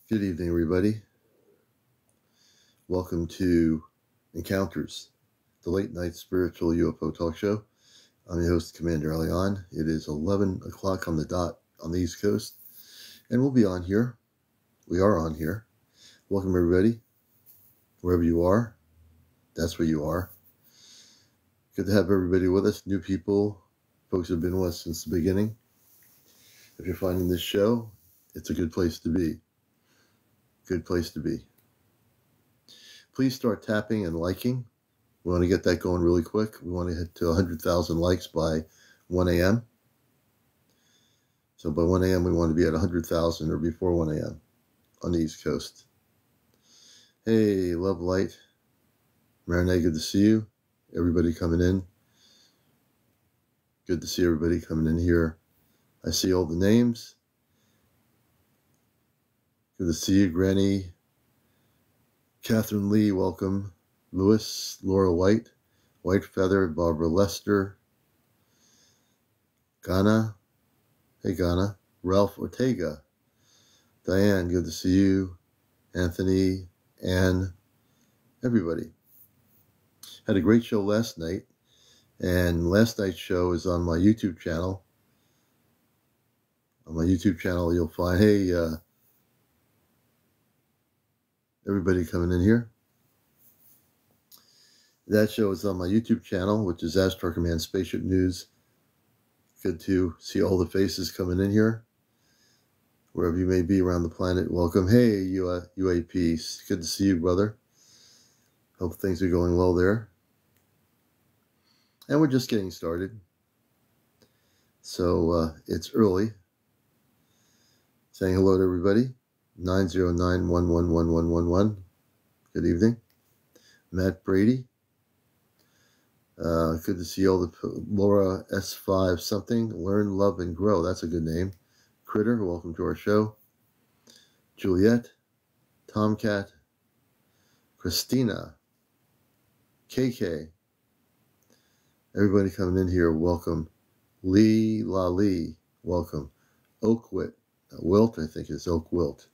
Good evening, everybody. Welcome to Encounters, the late night spiritual UFO talk show. I'm your host, Commander Elion. It is 11 o'clock on the dot on the East Coast, and we'll be on here. We are on here. Welcome, everybody. Wherever you are, that's where you are. Good to have everybody with us, new people, folks who have been with us since the beginning. If you're finding this show, it's a good place to be. Good place to be. Please start tapping and liking. We want to get that going really quick. We want to hit to 100,000 likes by 1 a.m. So by 1 a.m. we want to be at 100,000 or before 1 a.m. on the East Coast. Hey, Love Light. Marinette, good to see you. Everybody coming in. Good to see everybody coming in here. I see all the names. Good to see you, Granny. Catherine Lee, welcome. Lewis, Laura White, White Feather, Barbara Lester, Ghana, hey Ghana, Ralph Ortega, Diane, good to see you, Anthony, Anne, everybody. Had a great show last night, and last night's show is on my YouTube channel. On my YouTube channel, you'll find, hey, everybody coming in here. That show is on my YouTube channel, which is Astro Command Spaceship News. Good to see all the faces coming in here. Wherever you may be around the planet, welcome. Hey, UAP, good to see you, brother. Hope things are going well there. And we're just getting started. So it's early. Saying hello to everybody. 909-111111. Good evening. Matt Brady. Good to see all the Laura S5 something. Learn, love, and grow. That's a good name. Critter, welcome to our show. Juliet, Tomcat, Christina, KK. Everybody coming in here, welcome. Lee La Lee, welcome. Oakwit, Wilt, I think it's Oak Wilt.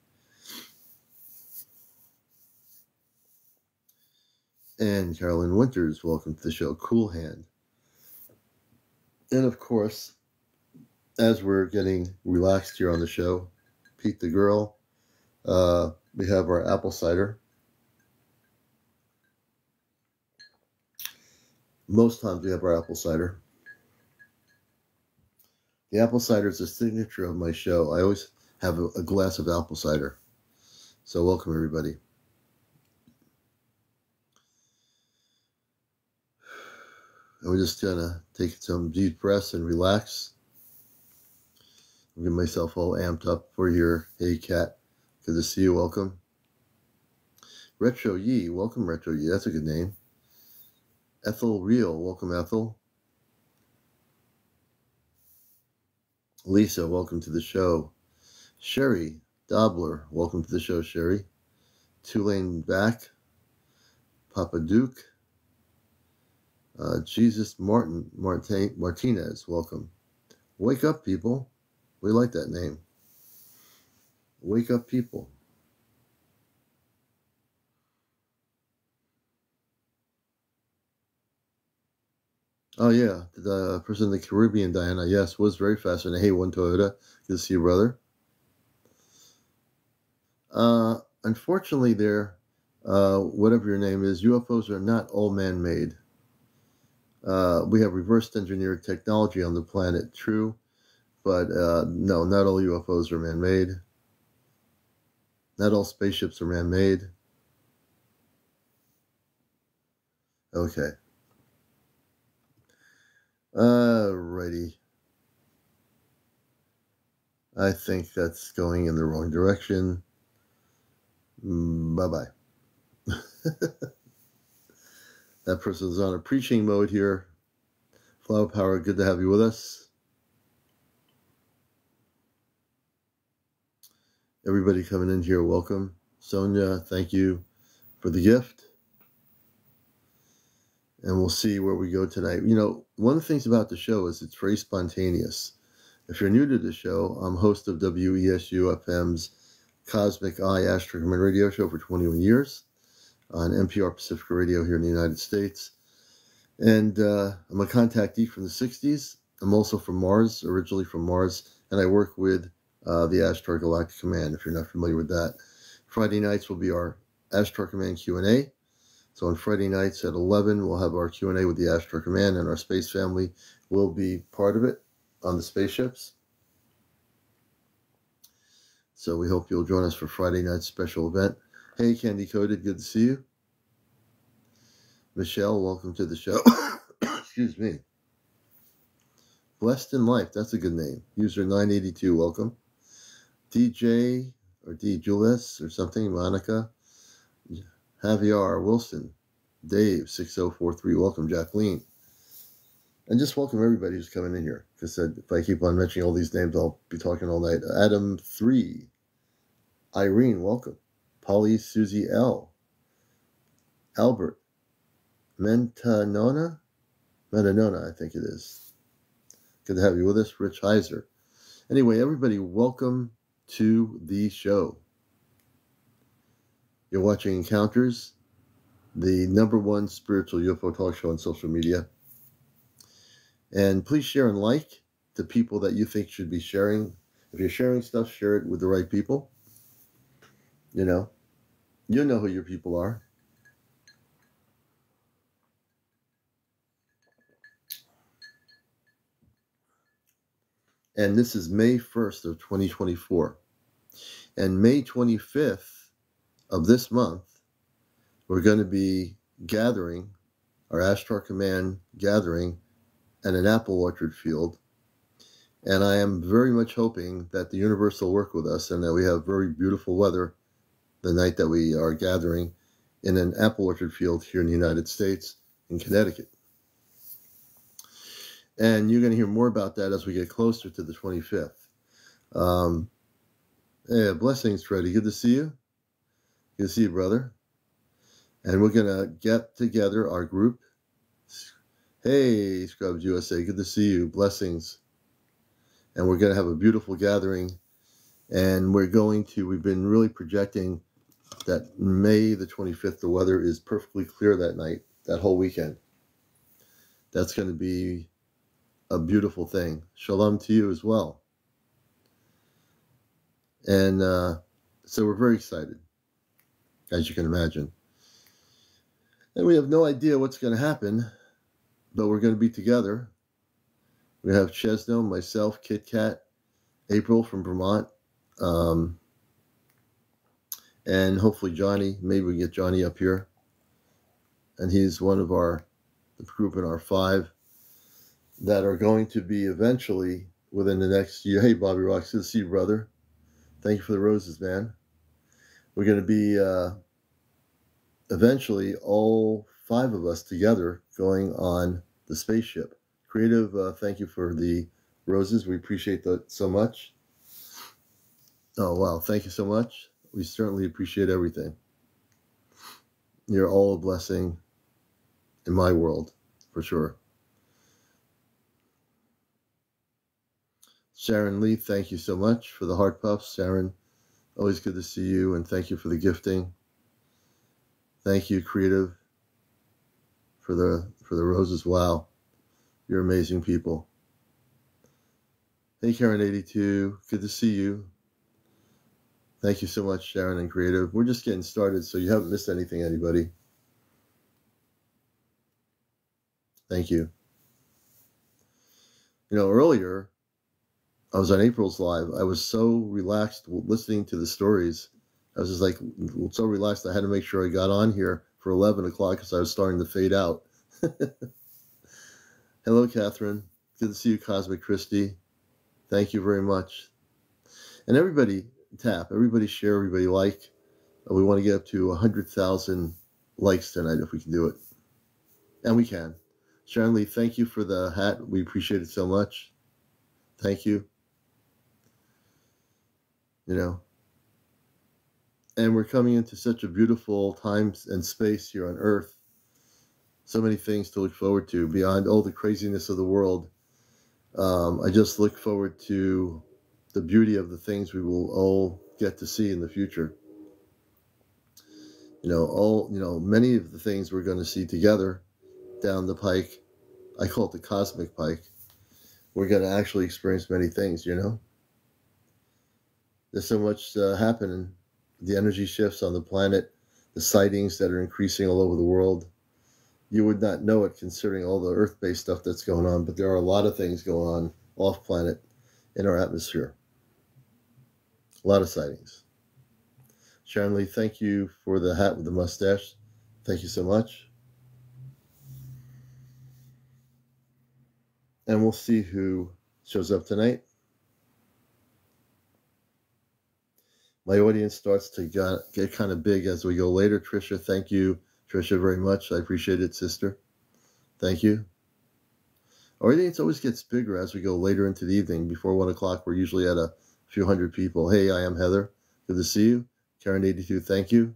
And Carolyn Winters, welcome to the show. Cool Hand. And of course, as we're getting relaxed here on the show, Pete the Girl, we have our apple cider. Most times we have our apple cider. The apple cider is a signature of my show. I always have a glass of apple cider. So welcome, everybody. And we're just going to take some deep breaths and relax. I'm getting myself all amped up for here. Hey, Kat. Good to see you. Welcome. Retro Yee. Welcome, Retro Yee. That's a good name. Ethel Real. Welcome, Ethel. Lisa. Welcome to the show. Sherry Dobler. Welcome to the show, Sherry. Tulane Back. Papa Duke. Jesus Martinez. Welcome. Wake up, people. We like that name. Wake up, people. Oh, yeah. The person in the Caribbean, Diana, yes, was very fascinating. Hey, One Toyota. Good to see you, brother. Unfortunately, whatever your name is, UFOs are not all man-made. We have reverse engineered technology on the planet, true. But no, not all UFOs are man-made. Not all spaceships are man-made. Okay. Alrighty. I think that's going in the wrong direction. Bye-bye. That person's on a preaching mode here. Flower Power, good to have you with us. Everybody coming in here, welcome. Sonia, thank you for the gift. And we'll see where we go tonight. You know, one of the things about the show is it's very spontaneous. If you're new to the show, I'm host of WESU FM's Cosmic Eye Astro Command radio show for 21 years on NPR Pacifica Radio here in the United States. And I'm a contactee from the 60s. I'm also from Mars, originally from Mars, and I work with the Astro Galactic Command, if you're not familiar with that. Friday nights will be our Astro Command Q&A. So on Friday nights at 11, we'll have our Q&A with the Astro Command, and our space family will be part of it on the spaceships. So we hope you'll join us for Friday night's special event. Hey, Candy Coated, good to see you. Michelle, welcome to the show. Excuse me. Blessed in Life, that's a good name. User 982, welcome. DJ or D. Jules or something, Monica. Javier Wilson. Dave, 6043, welcome. Jacqueline. And just welcome everybody who's coming in here. Because if I keep on mentioning all these names, I'll be talking all night. Adam 3. Irene, welcome. Polly Susie L. Albert. Mentanona, I think it is. Good to have you with us, Rich Heiser. Anyway, everybody, welcome to the show. You're watching Encounters, the #1 spiritual UFO talk show on social media. And please share and like the people that you think should be sharing. If you're sharing stuff, share it with the right people. You know who your people are. And this is May 1st of 2024. And May 25th of this month, we're going to be gathering, our Astro Command gathering at an apple orchard field. And I am very much hoping that the universe will work with us and that we have very beautiful weather the night that we are gathering in an apple orchard field here in the United States, in Connecticut. And you're going to hear more about that as we get closer to the 25th. Yeah, blessings, Freddie. Good to see you. Good to see you, brother. And we're going to get together our group. Hey, Scrubs USA. Good to see you. Blessings. And we're going to have a beautiful gathering. And we've been really projecting that May the 25th, the weather is perfectly clear that night, that whole weekend. That's going to be a beautiful thing. Shalom to you as well. And so we're very excited, as you can imagine. And we have no idea what's going to happen, but we're going to be together. We have Chesno, myself, Kit Kat, April from Vermont, and hopefully Johnny. Maybe we can get Johnny up here. And he's one of the group in our 5 that are going to be eventually within the next year. Hey, Bobby Rocks, good to see you, brother. Thank you for the roses, man. We're going to be eventually all 5 of us together going on the spaceship. Creative, thank you for the roses. We appreciate that so much. Oh, wow. Thank you so much. We certainly appreciate everything. You're all a blessing in my world, for sure. Sharon Lee, thank you so much for the heart puffs. Sharon, always good to see you, and thank you for the gifting. Thank you, Creative, for the roses. Wow, you're amazing people. Hey, Karen82, good to see you. Thank you so much, Sharon and Creative. We're just getting started, so you haven't missed anything, anybody. Thank you. Earlier, I was on April's live. I was so relaxed listening to the stories. I was just like so relaxed. I had to make sure I got on here for 11 o'clock because I was starting to fade out. Hello, Catherine. Good to see you, Cosmic Christie. Thank you very much. And everybody tap, everybody share, everybody like. We want to get up to 100,000 likes tonight if we can do it. And we can. Sharon Lee, thank you for the hat. We appreciate it so much. Thank you. And we're coming into such a beautiful time and space here on Earth. So many things to look forward to beyond all the craziness of the world. I just look forward to the beauty of the things we will all get to see in the future. Many of the things we're going to see together down the pike, I call it the cosmic pike, we're going to actually experience many things, There's so much happening. The energy shifts on the planet, the sightings that are increasing all over the world. You would not know it considering all the Earth-based stuff that's going on, but there are a lot of things going on off-planet in our atmosphere. A lot of sightings. Sharon Lee, thank you for the hat with the mustache. Thank you so much. And we'll see who shows up tonight. My audience starts to get kind of big as we go later. Trisha, thank you, Trisha, very much. I appreciate it, sister. Thank you. Our audience always gets bigger as we go later into the evening. Before 1 o'clock, we're usually at a few hundred people. Hey, I am Heather. Good to see you. Karen82, thank you.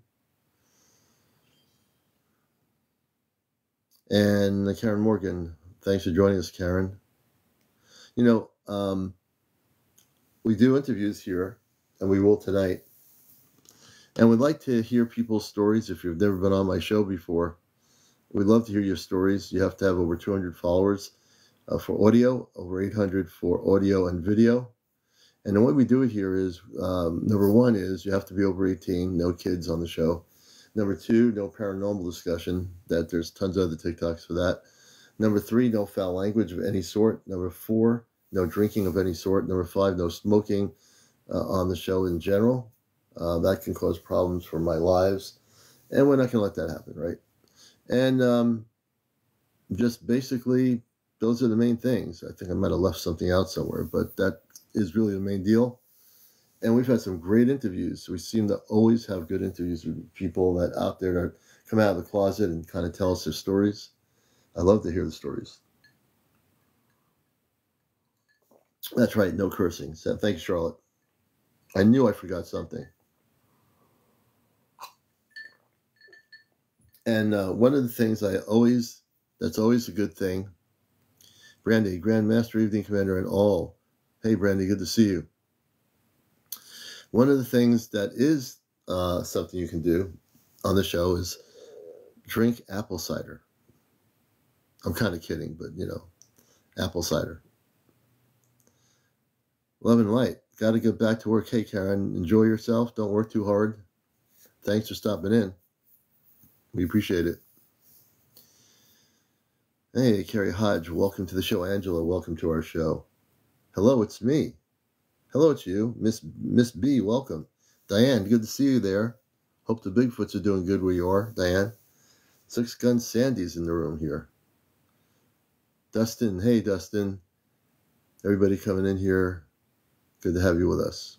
And Karen Morgan, thanks for joining us, Karen. We do interviews here, and we will tonight. And we'd like to hear people's stories. If you've never been on my show before, we'd love to hear your stories. You have to have over 200 followers for audio, over 800 for audio and video. And the way we do it here is, number one is you have to be over 18, no kids on the show. Number two, no paranormal discussion, that there's tons of other TikToks for that. Number three, no foul language of any sort. Number four, no drinking of any sort. Number five, no smoking on the show in general. That can cause problems for my lives. And we're not going to let that happen, right? And just basically, those are the main things. I think I might have left something out somewhere, but that is really the main deal. And we've had some great interviews. We seem to always have good interviews with people that out there that come out of the closet and kind of tell us their stories. I love to hear the stories. That's right, no cursing. So, thank you, Charlotte. I knew I forgot something. And one of the things that's always a good thing, Brandy, Grandmaster, Evening Commander, and all. Hey, Brandy, good to see you. One of the things that is something you can do on the show is drink apple cider. I'm kind of kidding, but apple cider. Love and light. Got to get back to work. Hey, Karen, enjoy yourself. Don't work too hard. Thanks for stopping in. We appreciate it. Hey, Carrie Hodge, welcome to the show. Angela, welcome to our show. Hello, it's me. Hello, it's you. Miss B, welcome. Diane, good to see you there. Hope the Bigfoots are doing good where you are, Diane. Six Gun Sandy's in the room here. Dustin, hey, Dustin. Everybody coming in here. Good to have you with us.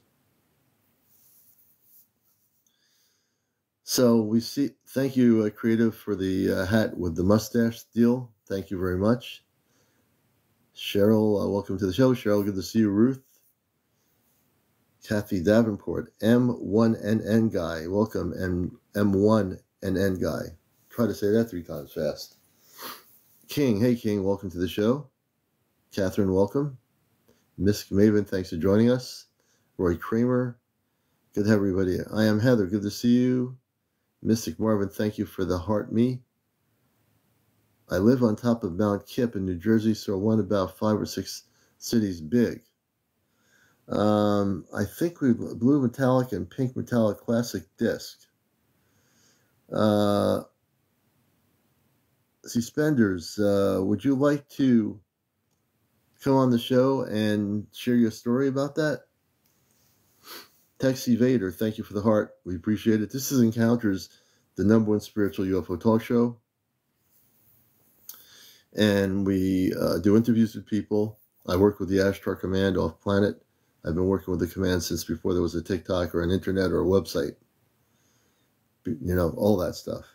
So we see, thank you, Creative, for the hat with the mustache deal. Thank you very much. Cheryl, welcome to the show. Cheryl, good to see you. Ruth. Kathy Davenport, M1NN guy. Welcome, M1NN guy. Try to say that 3 times fast. King, hey King, welcome to the show. Catherine, welcome. Miss Maven, thanks for joining us. Roy Kramer, good to have everybody. I am Heather, good to see you. Mystic Marvin, thank you for the heart me. I live on top of Mount Kip in New Jersey, so one about 5 or 6 cities big. I think we blue metallic and pink metallic classic disc. Suspenders, would you like to come on the show and share your story about that? Texie Vader, thank you for the heart. We appreciate it. This is Encounters, the #1 spiritual UFO talk show. And we do interviews with people. I work with the Ashtar Command off planet. I've been working with the command since before there was a TikTok or an internet or a website. All that stuff.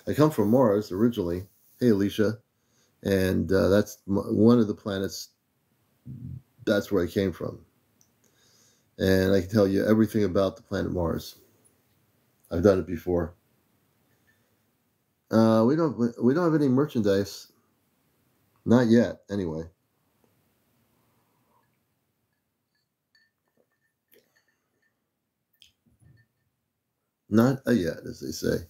I come from Mars originally. Hey, Alicia. And that's one of the planets. That's where I came from. And I can tell you everything about the planet Mars. I've done it before. We don't have any merchandise. Not yet, anyway. Not a yet, as they say.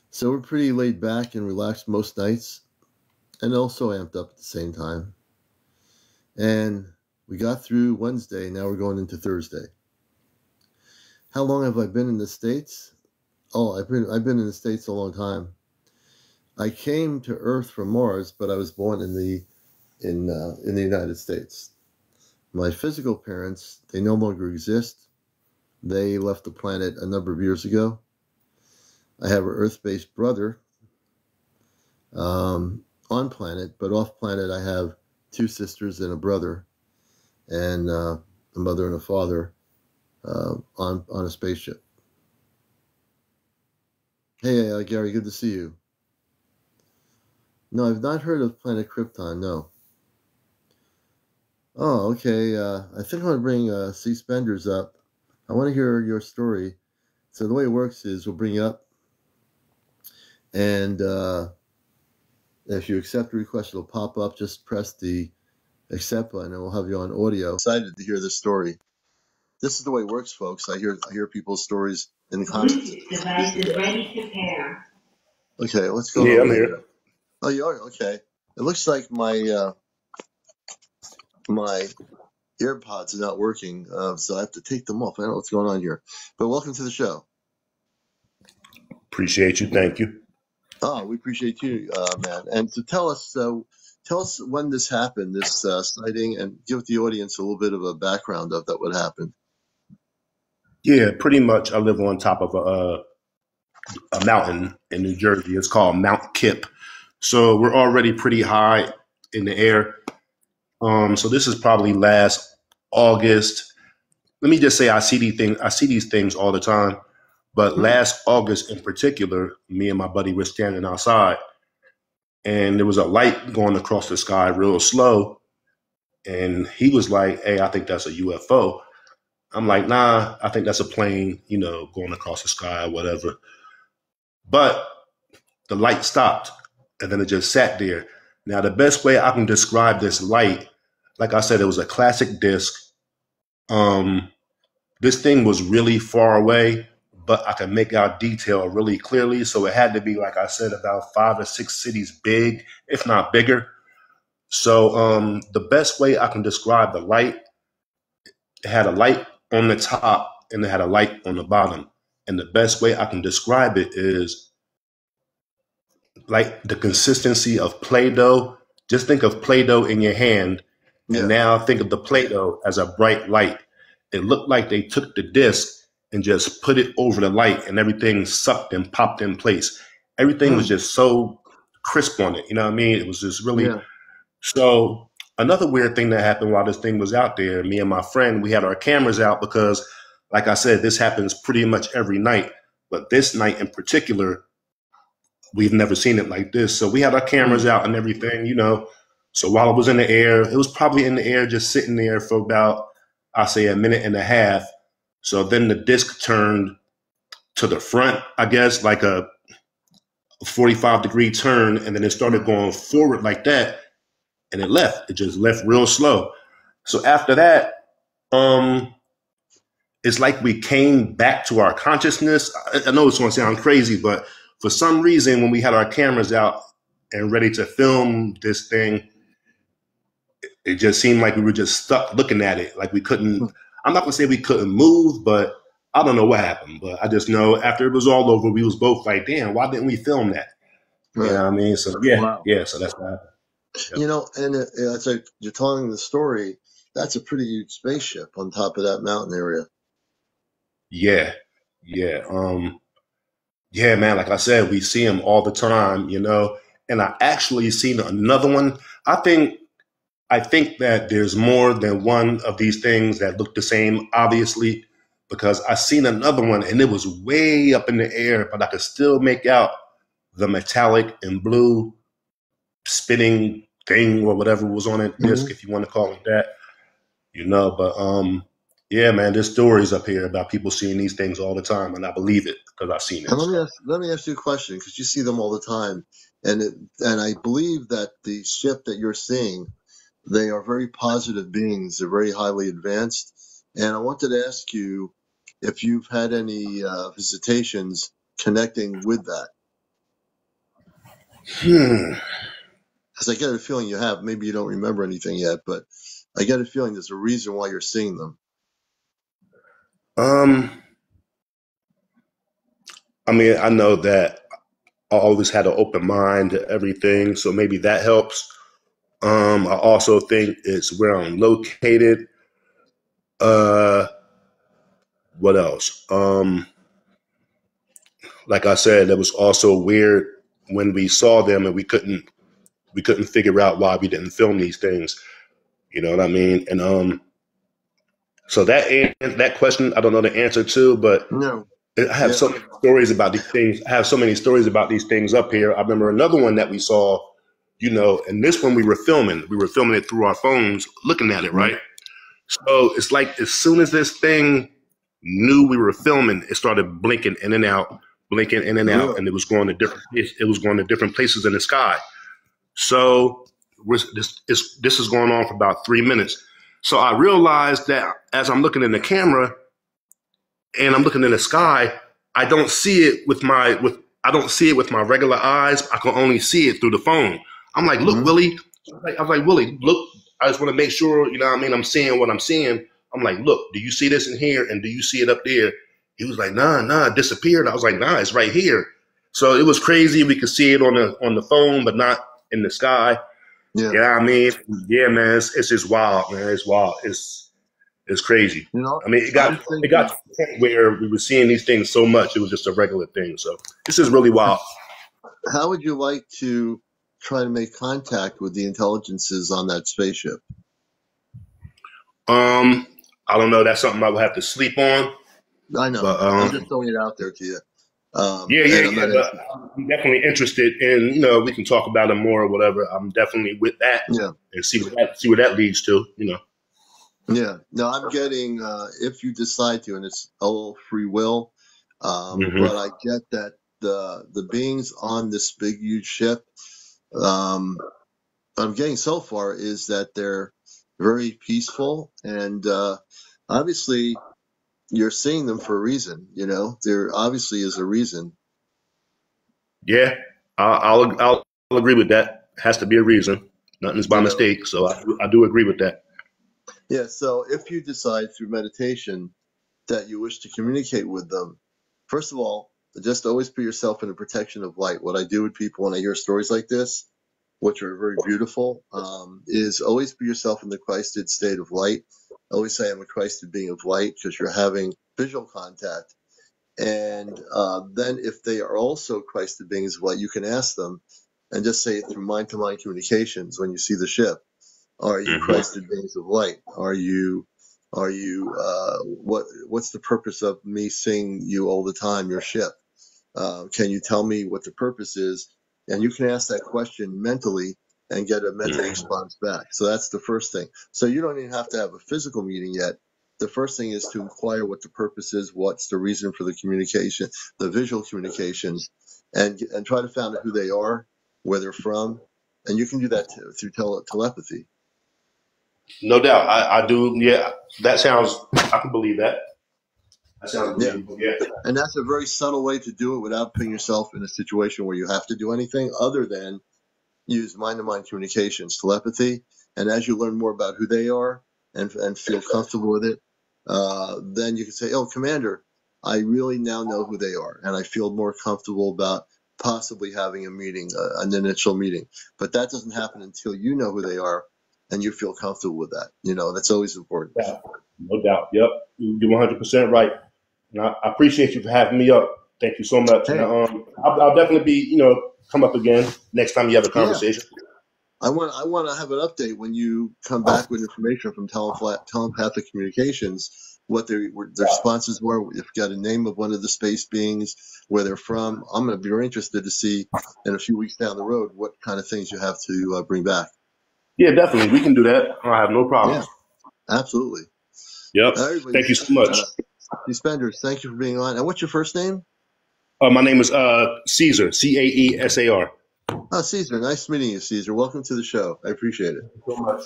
So we're pretty laid back and relaxed most nights, and also amped up at the same time. And we got through Wednesday. Now we're going into Thursday. How long have I been in the States? Oh, I've been in the States a long time. I came to Earth from Mars, but I was born in the United States. My physical parents, they no longer exist. They left the planet a number of years ago. I have an Earth-based brother on planet, but off planet I have two sisters and a brother, and a mother and a father on a spaceship. Hey, Gary, good to see you. No, I've not heard of Planet Krypton, no. Oh, okay. I think I'm going to bring C. Spenders up. I want to hear your story. So the way it works is we'll bring you up, and if you accept the request, it'll pop up. Just press the accept button, and we'll have you on audio. Excited to hear this story. This is the way it works, folks. I hear people's stories in the comments. Device is ready to pair. Okay, let's go. Yeah, I'm here. Oh, you are? Okay. It looks like my my AirPods are not working, so I have to take them off. I don't know what's going on here. But welcome to the show. Appreciate you. Thank you. Oh, we appreciate you, man. And so tell us when this happened, this sighting, and give the audience a little bit of a background of that what happened. Yeah, pretty much. I live on top of a mountain in New Jersey. It's called Mount Kip. So we're already pretty high in the air. So this is probably last August. Let me just say I see these things all the time. But last August in particular, me and my buddy were standing outside, and there was a light going across the sky real slow. And he was like, "Hey, I think that's a UFO." I'm like, "Nah, I think that's a plane, going across the sky or whatever." But the light stopped, and then it just sat there. Now, the best way I can describe this light, like I said, it was a classic disc. This thing was really far away, but I could make out detail really clearly. So it had to be, like I said, about 5 or 6 cities big, if not bigger. So the best way I can describe the light, it had a light on the top and it had a light on the bottom. And the best way I can describe it is like the consistency of Play-Doh. Just think of Play-Doh in your hand, and now think of the Play-Doh as a bright light. It looked like they took the disc and just put it over the light, and everything sucked and popped in place. Everything was just so crisp on it. You know what I mean? It was just really. So another weird thing that happened while this thing was out there, me and my friend, we had our cameras out because, like I said, this happens pretty much every night. But this night in particular, we've never seen it like this. So we had our cameras out and everything, So while it was in the air, it was probably in the air just sitting there for about, I'll say, a minute and a half. So then the disc turned to the front, I guess, like a 45-degree turn, and then it started going forward like that, and it left. It just left real slow. So after that, it's like we came back to our consciousness. I know it's going to sound crazy, but for some reason, when we had our cameras out and ready to film this thing, it just seemed like we were just stuck looking at it. Like we couldn't, I'm not going to say we couldn't move, but I don't know what happened. But I just know after it was all over, we was both like, damn, why didn't we film that? Right. You know what I mean? So so that's what happened. Yep. And it's like you're telling the story, that's a pretty huge spaceship on top of that mountain area. Yeah. Yeah, man, like I said, we see them all the time, and I actually seen another one. I think that there's more than one of these things that look the same, obviously, because I seen another one and it was way up in the air, but I could still make out the metallic and blue spinning thing or whatever was on it, disc, if you want to call it that, but yeah, man, there's stories up here about people seeing these things all the time, and I believe it because I've seen it. And let me ask you a question, because you see them all the time, and I believe that the ship that you're seeing, they are very positive beings. They're very highly advanced, and I wanted to ask you, if you've had any visitations connecting with that. Because I get a feeling you have. Maybe you don't remember anything yet, but I get a feeling there's a reason why you're seeing them. I mean, I know that I always had an open mind to everything, so maybe that helps. I also think it's where I'm located. What else? Like I said, it was also weird when we saw them and we couldn't figure out why we didn't film these things. You know what I mean? And so that question I don't know the answer to, but No. I have so many stories about these things. I have so many stories about these things up here. I remember another one that we saw, you know, and this one we were filming. We were filming it through our phones, looking at it, right? So it's like as soon as this thing knew we were filming, it started blinking in and out, and it was going to different places in the sky. So this is going on for about 3 minutes. So I realized that as I'm looking in the camera and I'm looking in the sky, I don't see it with my regular eyes. I can only see it through the phone. I'm like, look, Willie. I was like, Willie, look. I just want to make sure, you know what I mean, I'm seeing what I'm seeing. I'm like, look, do you see this in here? And do you see it up there? He was like, nah, it disappeared. I was like, nah, it's right here. So it was crazy. We could see it on the phone, but not in the sky. Yeah, I mean, yeah, man, it's just wild, man. It's wild. It's crazy. You know, I mean, it got to the point where we were seeing these things so much, it was just a regular thing. So this is really wild. How would you like to try to make contact with the intelligences on that spaceship? I don't know. That's something I would have to sleep on. I know. But, I'm just throwing it out there to you. But I'm definitely interested in, you know, we can talk about it more or whatever. I'm definitely with that. Yeah. And see where that leads to, you know. Yeah. No, I'm getting, if you decide to, and it's all free will, but I get that the beings on this big, huge ship, what I'm getting so far is that they're very peaceful, and obviously you're seeing them for a reason. You know, there obviously is a reason. Yeah, I'll agree with that. It has to be a reason. Nothing's by mistake. So I do agree with that. Yeah. So if you decide through meditation that you wish to communicate with them, first of all, just always put yourself in the protection of light. What I do with people when I hear stories like this, which are very beautiful, is always put yourself in the Christed state of light. I always say I'm a Christed being of light because you're having visual contact. And then if they are also Christed beings of light, you can ask them and just say it through mind-to-mind communications when you see the ship. Are you Christed beings of light? What's the purpose of me seeing you all the time, your ship? Can you tell me what the purpose is? And you can ask that question mentally and get a mental response back. So that's the first thing. So you don't even have to have a physical meeting yet. The first thing is to inquire what the purpose is, what's the reason for the communication, the visual communications, and try to find out who they are, where they're from. And you can do that through telepathy. No doubt. I do. Yeah, that sounds, I can believe that. That sounds believable. Yeah. And that's a very subtle way to do it without putting yourself in a situation where you have to do anything other than use mind-to-mind communications, telepathy. And as you learn more about who they are and feel comfortable with it, then you can say, oh, Commander, I really now know who they are. And I feel more comfortable about possibly having a meeting, an initial meeting. But that doesn't happen until you know who they are and you feel comfortable with that. You know, that's always important. Yeah, no doubt. Yep. You're 100% right. And I appreciate you for having me up. Thank you so much. Hey. And, I'll definitely be, you know, come up again next time you have a conversation. Yeah. I want to have an update when you come back with information from telepathic communications, what their responses were, if you got a name of one of the space beings, where they're from. I'm going to be very interested to see in a few weeks down the road what kind of things you have to bring back. Yeah, definitely. We can do that. I have no problem. Yeah, absolutely. Yep. Thank you so much. Spenders, thank you for being on. And what's your first name? My name is Caesar, Caesar. Oh, Caesar. Nice meeting you, Caesar. Welcome to the show. I appreciate it. Thank you so much.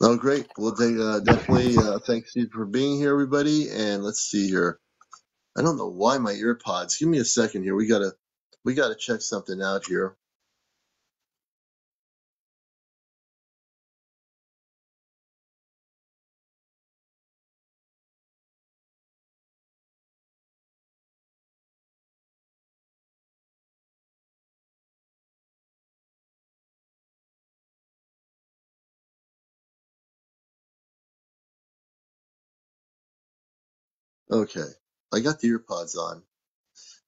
Oh, great. Well, they definitely thanks you for being here, everybody. And let's see here. I don't know why my ear pods. Give me a second here. We gotta check something out here. Okay, I got the ear pods on.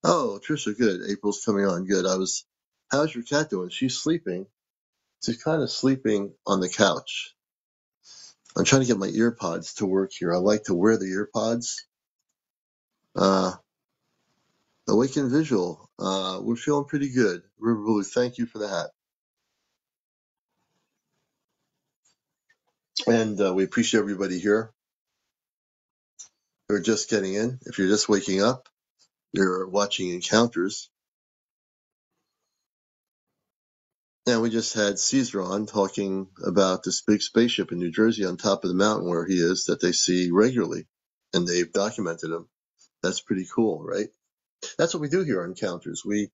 Oh, Trisha, good. April's coming on. Good. How's your cat doing? She's sleeping. She's kind of sleeping on the couch. I'm trying to get my ear pods to work here. I like to wear the ear pods. Awaken Visual. We're feeling pretty good. River Blue, thank you for the hat. And we appreciate everybody here. We're just getting in. If you're just waking up, you're watching Encounters. And we just had Caesar on talking about this big spaceship in New Jersey on top of the mountain where he is that they see regularly. And they've documented him. That's pretty cool, right? That's what we do here on Encounters. We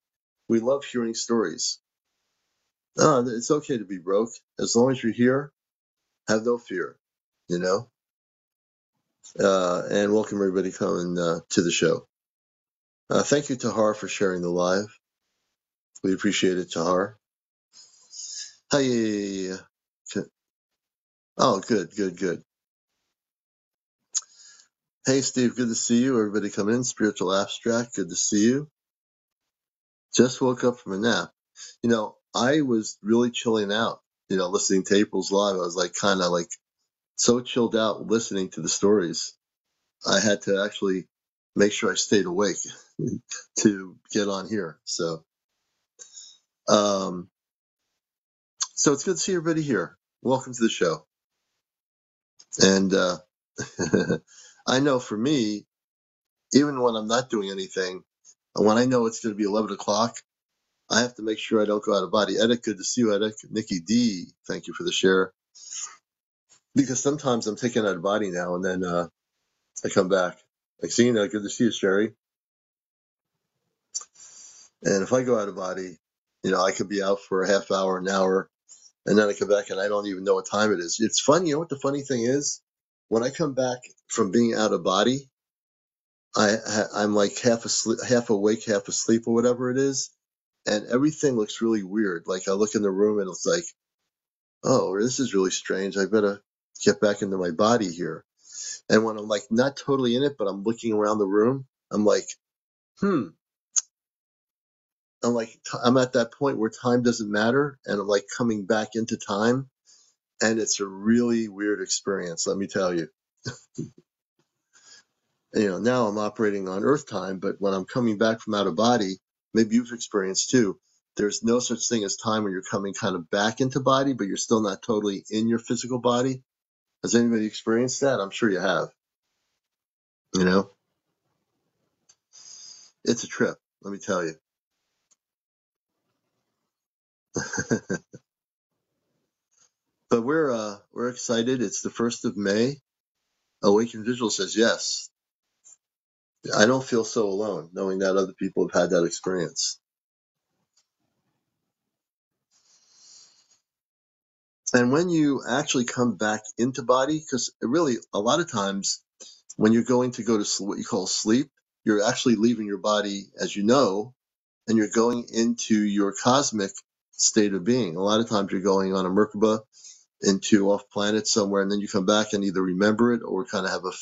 love hearing stories. It's okay to be broke. As long as you're here, have no fear, you know? And welcome everybody coming to the show. Thank you, Tahar, for sharing the live. We appreciate it, Tahar. Hi. Oh, good. Hey, Steve, good to see you. Everybody come in. Spiritual Abstract, good to see you. Just woke up from a nap. You know, I was really chilling out, listening to April's live. I was kind of so chilled out listening to the stories. I had to actually make sure I stayed awake to get on here. So it's good to see everybody here. Welcome to the show. And I know for me, even when I'm not doing anything, when I know it's going to be 11 o'clock, I have to make sure I don't go out of body. Edit, good to see you, Edit. Nikki D, thank you for the share. Because sometimes I'm taken out of body now, and then I come back. Xena, good to see you, Sherry. And if I go out of body, I could be out for a half hour, an hour, and then I come back and I don't even know what time it is. It's funny. You know what the funny thing is? When I come back from being out of body, I'm like half asleep, half awake, half asleep, or whatever it is, and everything looks really weird. Like I look in the room and it's like, oh, this is really strange. I better get back into my body here. And when I'm not totally in it, but I'm looking around the room, I'm like, I'm I'm at that point where time doesn't matter, and I'm coming back into time, and it's a really weird experience. Let me tell you. Now I'm operating on Earth time, but when I'm coming back from out of body, maybe you've experienced too, there's no such thing as time when you're coming kind of back into body, but you're still not totally in your physical body. Has anybody experienced that? I'm sure you have. It's a trip, let me tell you. But we're excited. It's the 1st of May. Awakened Visual says yes. I don't feel so alone knowing that other people have had that experience. And when you actually come back into body, because really a lot of times when you're going to go to what you call sleep, you're actually leaving your body, as you know, and you're going into your cosmic state of being. A lot of times you're going on a Merkaba into off planet somewhere, and then you come back and either remember it or kind of have a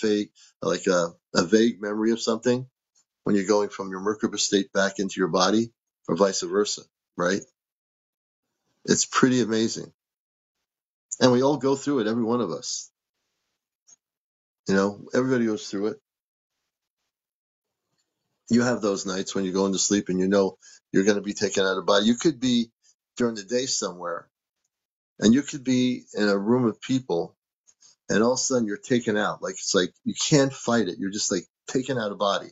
vague memory of something when you're going from your Merkaba state back into your body, or vice versa, right? It's pretty amazing. And we all go through it, every one of us. Everybody goes through it. You have those nights when you go into sleep and you're going to be taken out of body. You could be during the day somewhere, and you could be in a room of people, and all of a sudden you're taken out. It's like you can't fight it. You're just taken out of body.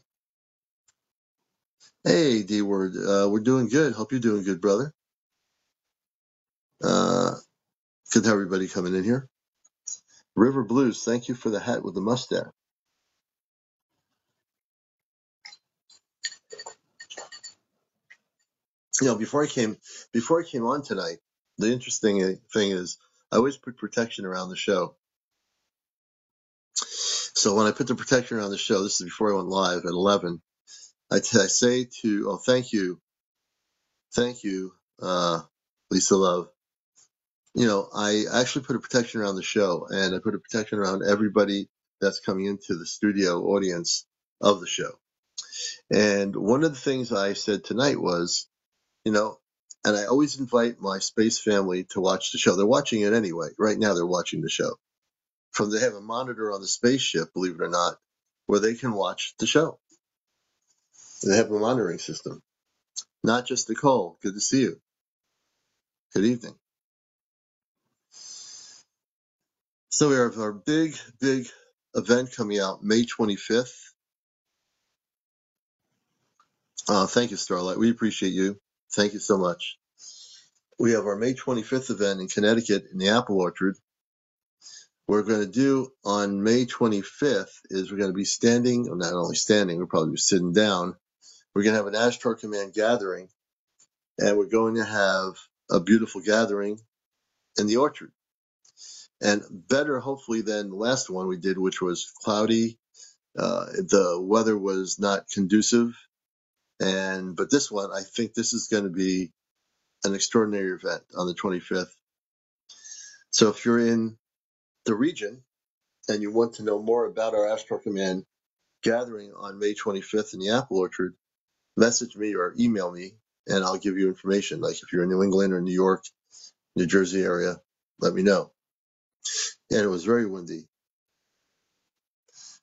Hey, D-Word, we're doing good. Hope you're doing good, brother. Good to have everybody coming in here. River Blues, thank you for the hat with the mustache. Before I came on tonight, the interesting thing is I always put protection around the show. So when I put the protection around the show, this is before I went live at 11, I say to, thank you, Lisa Love. I actually put a protection around the show, and I put a protection around everybody that's coming into the studio audience of the show. And one of the things I said tonight was, and I always invite my space family to watch the show. They're watching it anyway. Right now, they're watching the show. They have a monitor on the spaceship, believe it or not, where they can watch the show. They have a monitoring system. Not just Nicole. Good to see you. Good evening. So we have our big event coming out May 25th. Thank you, Starlight. We appreciate you. Thank you so much. We have our May 25th event in Connecticut in the Apple Orchard. What we're going to do on May 25th is we're going to be standing, or not only standing, we'll probably be sitting down. We're going to have an Ashtar Command gathering, and we're going to have a beautiful gathering in the orchard. And better, hopefully, than the last one we did, which was cloudy. The weather was not conducive. But this one, I think this is going to be an extraordinary event on the 25th. So if you're in the region and you want to know more about our Ashtar Command gathering on May 25th in the Apple Orchard, message me or email me, and I'll give you information. Like if you're in New England or New York, New Jersey area, let me know. And it was very windy.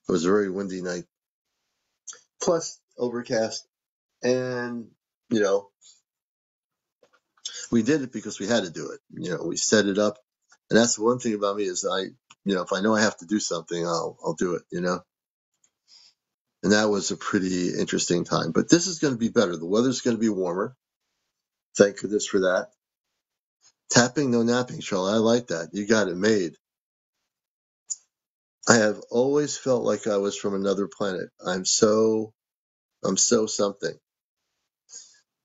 It was a very windy night. Plus overcast. And, we did it because we had to do it. We set it up. And that's the one thing about me is if I know I have to do something, I'll do it, And that was a pretty interesting time. But this is going to be better. The weather's going to be warmer. Thank goodness for that. Tapping, no napping, Charlotte. I like that. You got it made. I have always felt like I was from another planet. I'm so something.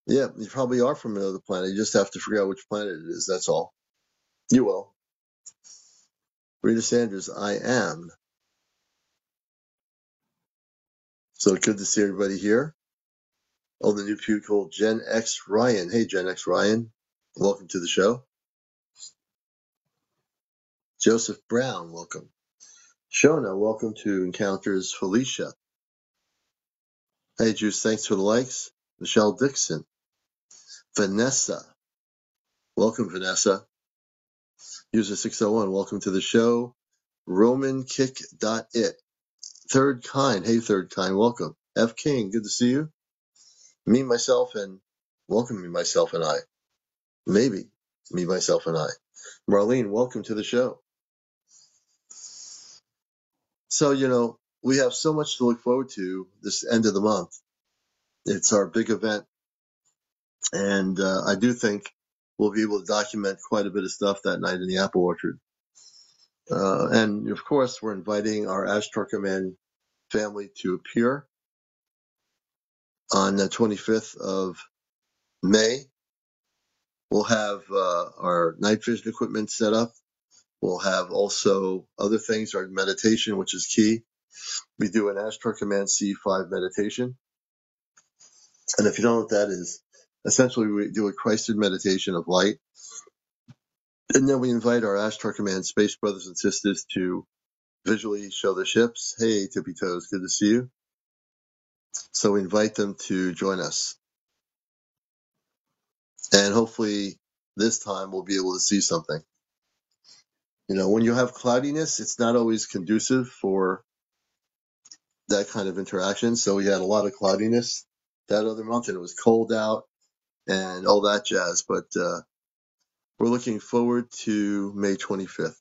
Yeah, you probably are from another planet. You just have to figure out which planet it is. That's all. You will. Rita Sanders, I am. So good to see everybody here. Oh, the new pew called Gen X Ryan. Hey, Gen X Ryan. Welcome to the show. Joseph Brown, welcome. Shona, welcome to Encounters Felicia. Hey, Juice, thanks for the likes. Michelle Dixon. Vanessa. Welcome, Vanessa. User 601, welcome to the show. RomanKick.it. Third Kind. Hey, Third Kind, welcome. F. King, good to see you. Me, myself, and welcome me, myself, and I. Maybe me, myself, and I. Marlene, welcome to the show. So, we have so much to look forward to this end of the month. It's our big event. And I do think we'll be able to document quite a bit of stuff that night in the Apple Orchard. And, of course, we're inviting our Ashtar Command family to appear on the 25th of May. We'll have our night vision equipment set up. We'll have also other things, our meditation, which is key. We do an Ashtar Command C5 meditation. And if you don't know what that is, essentially we do a Christed meditation of light. And then we invite our Ashtar Command space brothers and sisters to visually show the ships. Hey, Tippy Toes, good to see you. So we invite them to join us. And hopefully this time we'll be able to see something. When you have cloudiness, it's not always conducive for that kind of interaction. So we had a lot of cloudiness that other month, and it was cold out and all that jazz. But we're looking forward to May 25th.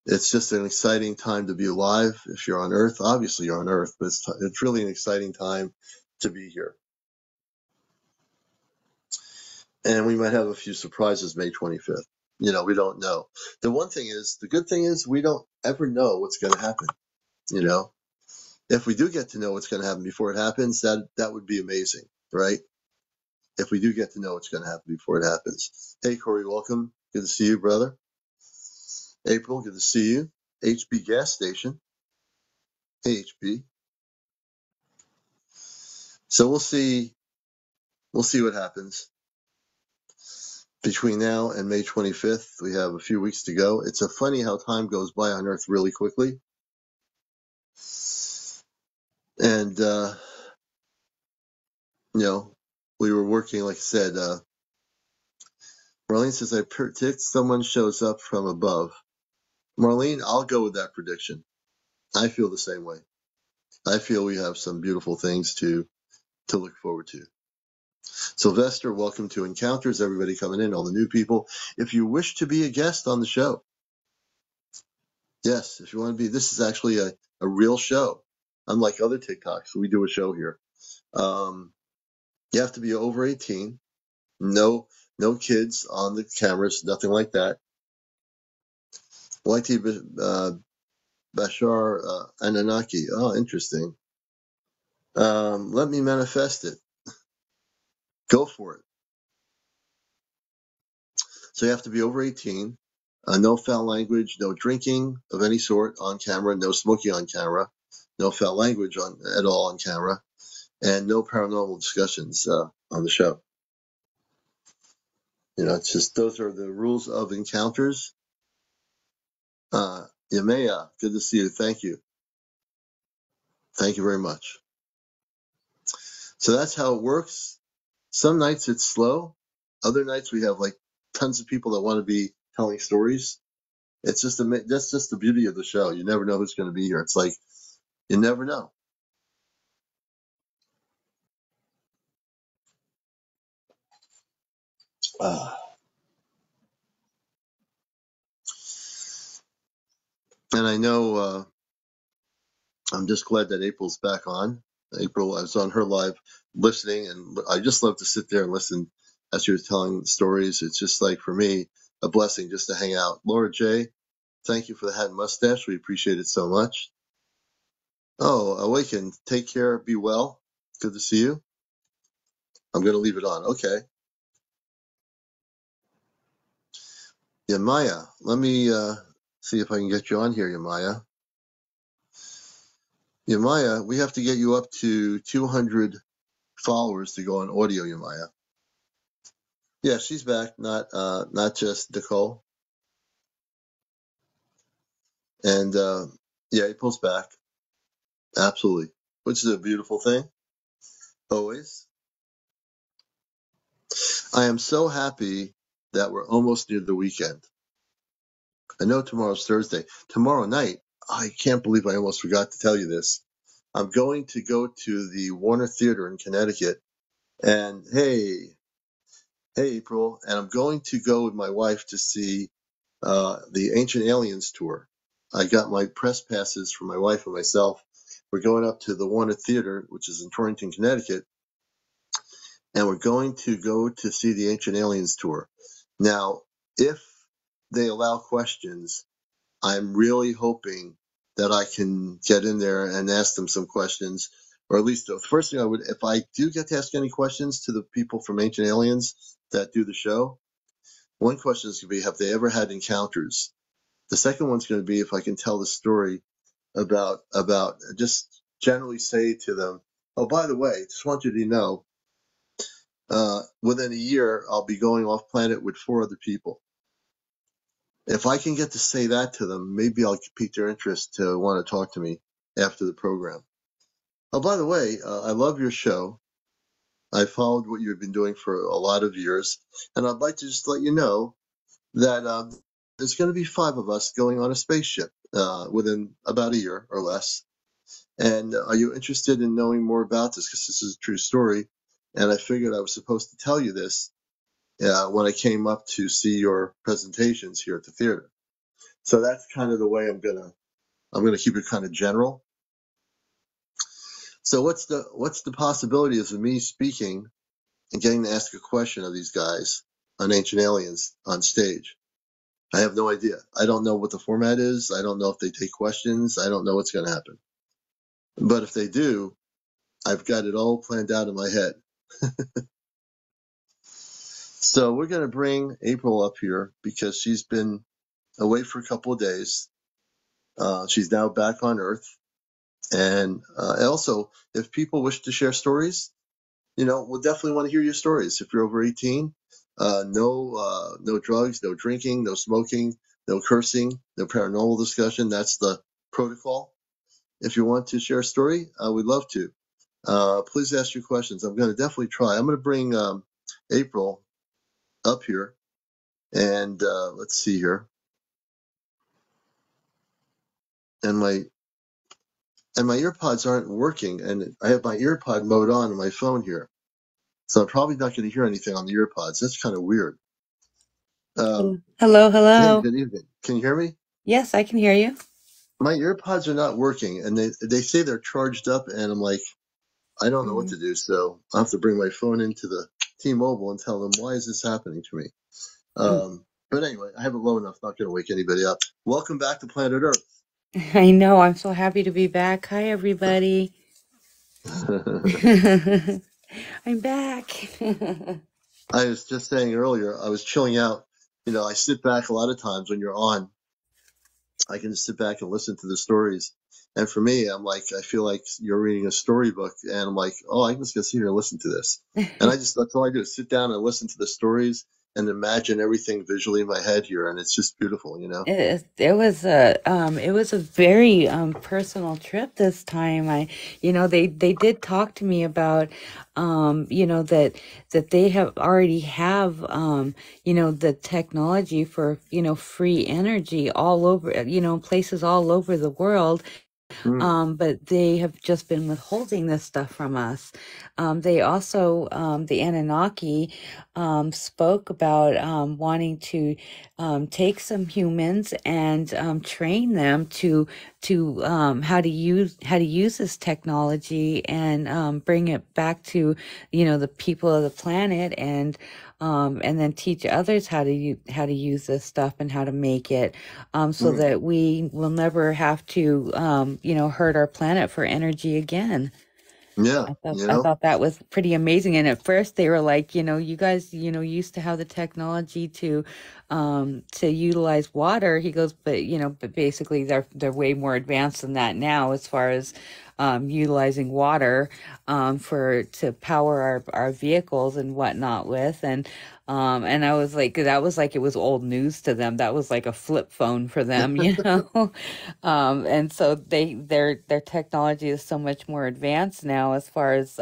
It's just an exciting time to be alive. If you're on Earth, obviously you're on Earth, but it's really an exciting time to be here. And we might have a few surprises May 25th. We don't know. The good thing is we don't ever know what's going to happen. If we do get to know what's going to happen before it happens, that would be amazing, right? If we do get to know what's going to happen before it happens. Hey, Corey, welcome. Good to see you, brother. April, good to see you. HB gas station. Hey, HB. So we'll see what happens. Between now and May 25th, we have a few weeks to go. It's funny how time goes by on Earth really quickly. And, we were working, like I said, Marlene says, I predict someone shows up from above. Marlene, I'll go with that prediction. I feel the same way. I feel we have some beautiful things to look forward to. Sylvester, welcome to Encounters. Everybody coming in, all the new people. If you wish to be a guest on the show, yes, if you want to be, this is actually a real show. Unlike other TikToks, we do a show here. You have to be over 18. No kids on the cameras, nothing like that. YT Bashar Anunnaki. Oh, interesting. Let me manifest it. Go for it. So you have to be over 18. No foul language, no drinking of any sort on camera, no smoking on camera, no foul language at all on camera, and no paranormal discussions on the show. It's just those are the rules of Encounters. Yamea, good to see you. Thank you. Thank you very much. So that's how it works. Some nights it's slow. Other nights we have like tons of people that want to be telling stories. That's just the beauty of the show. You never know who's going to be here. It's like you never know. And I know I'm just glad that April's back on. April, I was on her live listening, and I just love to sit there and listen as she was telling stories. It's just like, for me, a blessing just to hang out. Laura J., thank you for the hat and mustache. We appreciate it so much. Oh, Awaken, take care, be well. Good to see you. I'm going to leave it on. Okay. Yamaya, let me see if I can get you on here, Yamaya. Yamaya, we have to get you up to 200 followers to go on audio, Yamaya. Yeah, she's back, not just Nicole. And yeah, April's back. Absolutely. Which is a beautiful thing. Always. I am so happy that we're almost near the weekend. I know tomorrow's Thursday. Tomorrow night, I can't believe I almost forgot to tell you this. I'm going to go to the Warner Theater in Connecticut. And hey, April. And I'm going to go with my wife to see the Ancient Aliens tour. I got my press passes for my wife and myself. We're going up to the Warner Theater, which is in Torrington, Connecticut, and we're going to go to see the Ancient Aliens tour. Now, if they allow questions, I'm really hoping that I can get in there and ask them some questions, or at least the first thing I would, if I do get to ask any questions to the people from Ancient Aliens that do the show, one question is going to be, have they ever had encounters? The second one's going to be if I can tell the story about just generally say to them, oh, by the way, just want you to know, within a year, I'll be going off planet with 4 other people. If I can get to say that to them, maybe I'll pique their interest to want to talk to me after the program. Oh, by the way, I love your show. I followed what you've been doing for a lot of years, and I'd like to just let you know that there's going to be 5 of us going on a spaceship within about a year or less. And are you interested in knowing more about this? Because this is a true story, and I figured I was supposed to tell you this when I came up to see your presentations here at the theater. So that's kind of the way I'm gonna keep it kind of general. So what's the possibilities of me speaking and getting to ask a question of these guys on Ancient Aliens on stage? I have no idea. I don't know what the format is. I don't know if they take questions. I don't know what's going to happen. But if they do, I've got it all planned out in my head. So we're going to bring April up here because she's been away for a couple of days. She's now back on Earth. And also, if people wish to share stories, we'll definitely want to hear your stories. If you're over 18, no drugs, no drinking, no smoking, no cursing, no paranormal discussion. That's the protocol. If you want to share a story, we'd love to. Please ask your questions. I'm going to definitely try. I'm going to bring April up here, and let's see here. And my earpods aren't working, and I have my earpod mode on my phone here, so I'm probably not going to hear anything on the earpods. That's kind of weird. Hello, Hey, hello. good evening. Can you hear me? Yes, I can hear you. My earpods are not working, and they say they're charged up, and I'm like, I don't know what Mhm. to do, so I'll have to bring my phone into the T-Mobile and tell them, why is this happening to me? But anyway, I have it low enough, not going to wake anybody up. Welcome back to Planet Earth. I know. I'm so happy to be back. Hi, everybody. I'm back. I was just saying earlier, I was chilling out. I sit back a lot of times when you're on. I can just sit back and listen to the stories. And for me, I'm like, I feel like you're reading a storybook, and I'm like, oh, I'm just gonna sit here and listen to this. And that's all I do is sit down and listen to the stories and imagine everything visually in my head here, and it's just beautiful, It was a very personal trip this time. They did talk to me about that they already have the technology for free energy all over places all over the world. Mm, But they have just been withholding this stuff from us. They also, the Anunnaki, spoke about wanting to take some humans and train them to how to use this technology and bring it back to the people of the planet and then teach others how to use this stuff and how to make it so mm. that we will never have to hurt our planet for energy again. Yeah, I thought that was pretty amazing. And at first they were like, you guys, used to have the technology to utilize water. He goes, but basically they're way more advanced than that now as far as utilizing water to power our vehicles and whatnot with. And I was like, that was like it was old news to them. That was like a flip phone for them, and so their technology is so much more advanced now as far as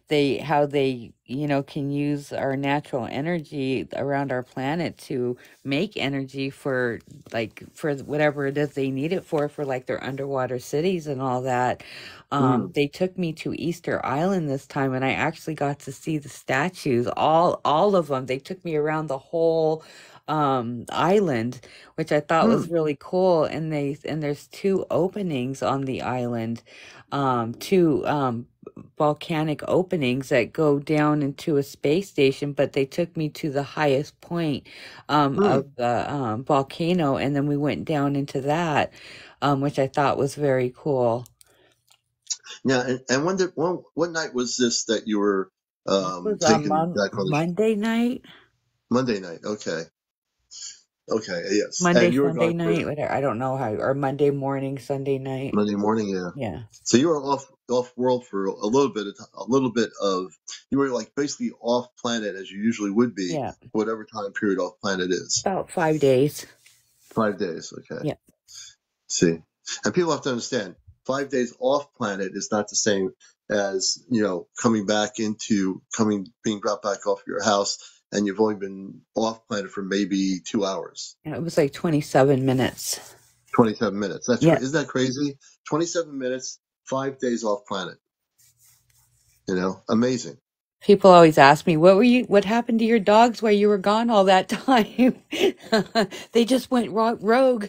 they can use our natural energy around our planet to make energy for whatever it is they need it for like their underwater cities and all that. Mm, They took me to Easter Island this time, and I actually got to see the statues, all of them. They took me around the whole island, which I thought was mm, really cool. And there's two openings on the island, two volcanic openings that go down into a space station. But they took me to the highest point mm. of the volcano, and then we went down into that, which I thought was very cool. Yeah, and what night was this that you were This was taken back on the Monday night, Monday night? Okay, yes. And you were Sunday gone for night, whatever. I don't know how, or Monday morning, Sunday night. Monday morning, yeah. Yeah, So you were off world for a little bit of you were like basically off planet as you usually would be, yeah, whatever time period off planet is. about 5 days. 5 days, okay. Yeah, See, and people have to understand, 5 days off planet is not the same as being brought back off your house, and you've only been off planet for maybe 2 hours, and it was like 27 minutes. 27 minutes. Yeah, Isn't that crazy? 27 minutes, 5 days off planet. Amazing. people always ask me, what happened to your dogs while you were gone all that time? They just went rogue.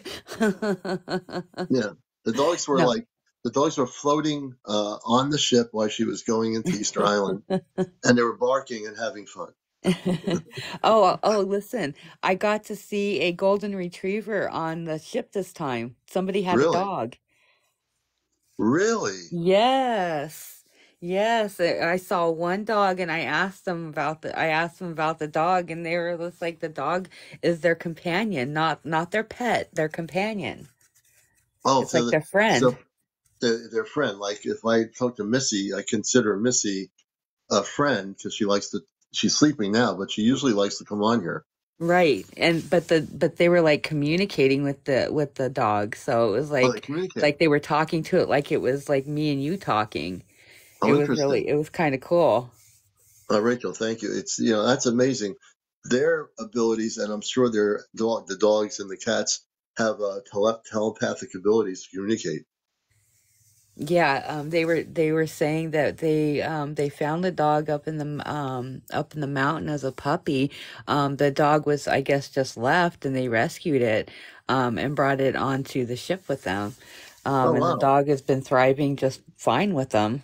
Yeah, the dogs were No. like the dogs were floating on the ship while she was going into Easter Island, and they were barking and having fun. Listen, I got to see a golden retriever on the ship this time. Somebody had a Really? dog. Really? Yes. Yes, I saw one dog and I asked them about the dog and they were just like the dog is their companion, not their pet, their companion. Oh, It's like their friend. so their friend. Like if I talk to Missy, I consider Missy a friend because she's sleeping now, but she usually likes to come on here. Right. But they were like communicating with the dog. So it was Oh, they communicate. like they were talking to it like it was like me and you talking. Oh, interesting. It was kind of cool. Rachel, thank you. It's that's amazing. Their abilities, and I'm sure the dogs and the cats have telepathic abilities to communicate. Yeah, they were saying that they found the dog up in the mountain as a puppy. The dog was, I guess, just left and they rescued it and brought it onto the ship with them. Oh, And the wow. dog has been thriving just fine with them.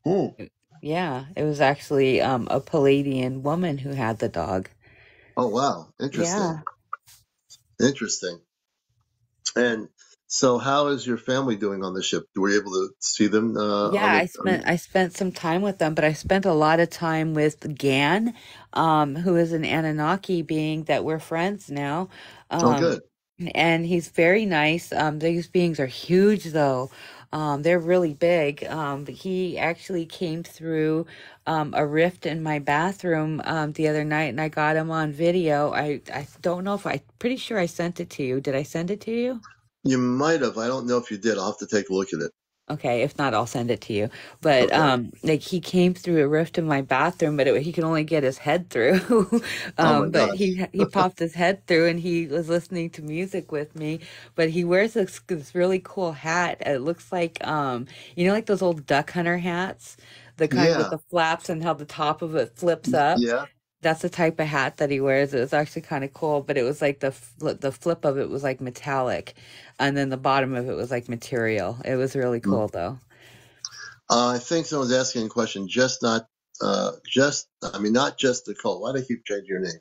Hmm. Yeah, it was actually a Palladian woman who had the dog. Oh, wow. Interesting. Yeah. Interesting. And so, how is your family doing on the ship? Were you able to see them Yeah, on the? I spent some time with them, but I spent a lot of time with Gan, who is an Anunnaki being that we're friends now. Oh, Um, good. and he's very nice. These beings are huge though. They're really big. But he actually came through a rift in my bathroom the other night and I got him on video. I don't know if pretty sure I sent it to you. Did I send it to you? You might have. I don't know if you did. I'll have to take a look at it. Okay, if not, I'll send it to you. But Okay. like he came through a rift in my bathroom, but he could only get his head through. Oh my But gosh. he popped his head through, and he was listening to music with me. But he wears this really cool hat. It looks like like those old duck hunter hats, the kind with Yeah. the flaps and how the top of it flips up. Yeah. That's the type of hat that he wears. It was actually kind of cool, but it was like the flip of it was like metallic, and then the bottom of it was like material. It was really Mm. cool though. I think someone's asking a question. Not just Nicole. Why do I keep changing your name?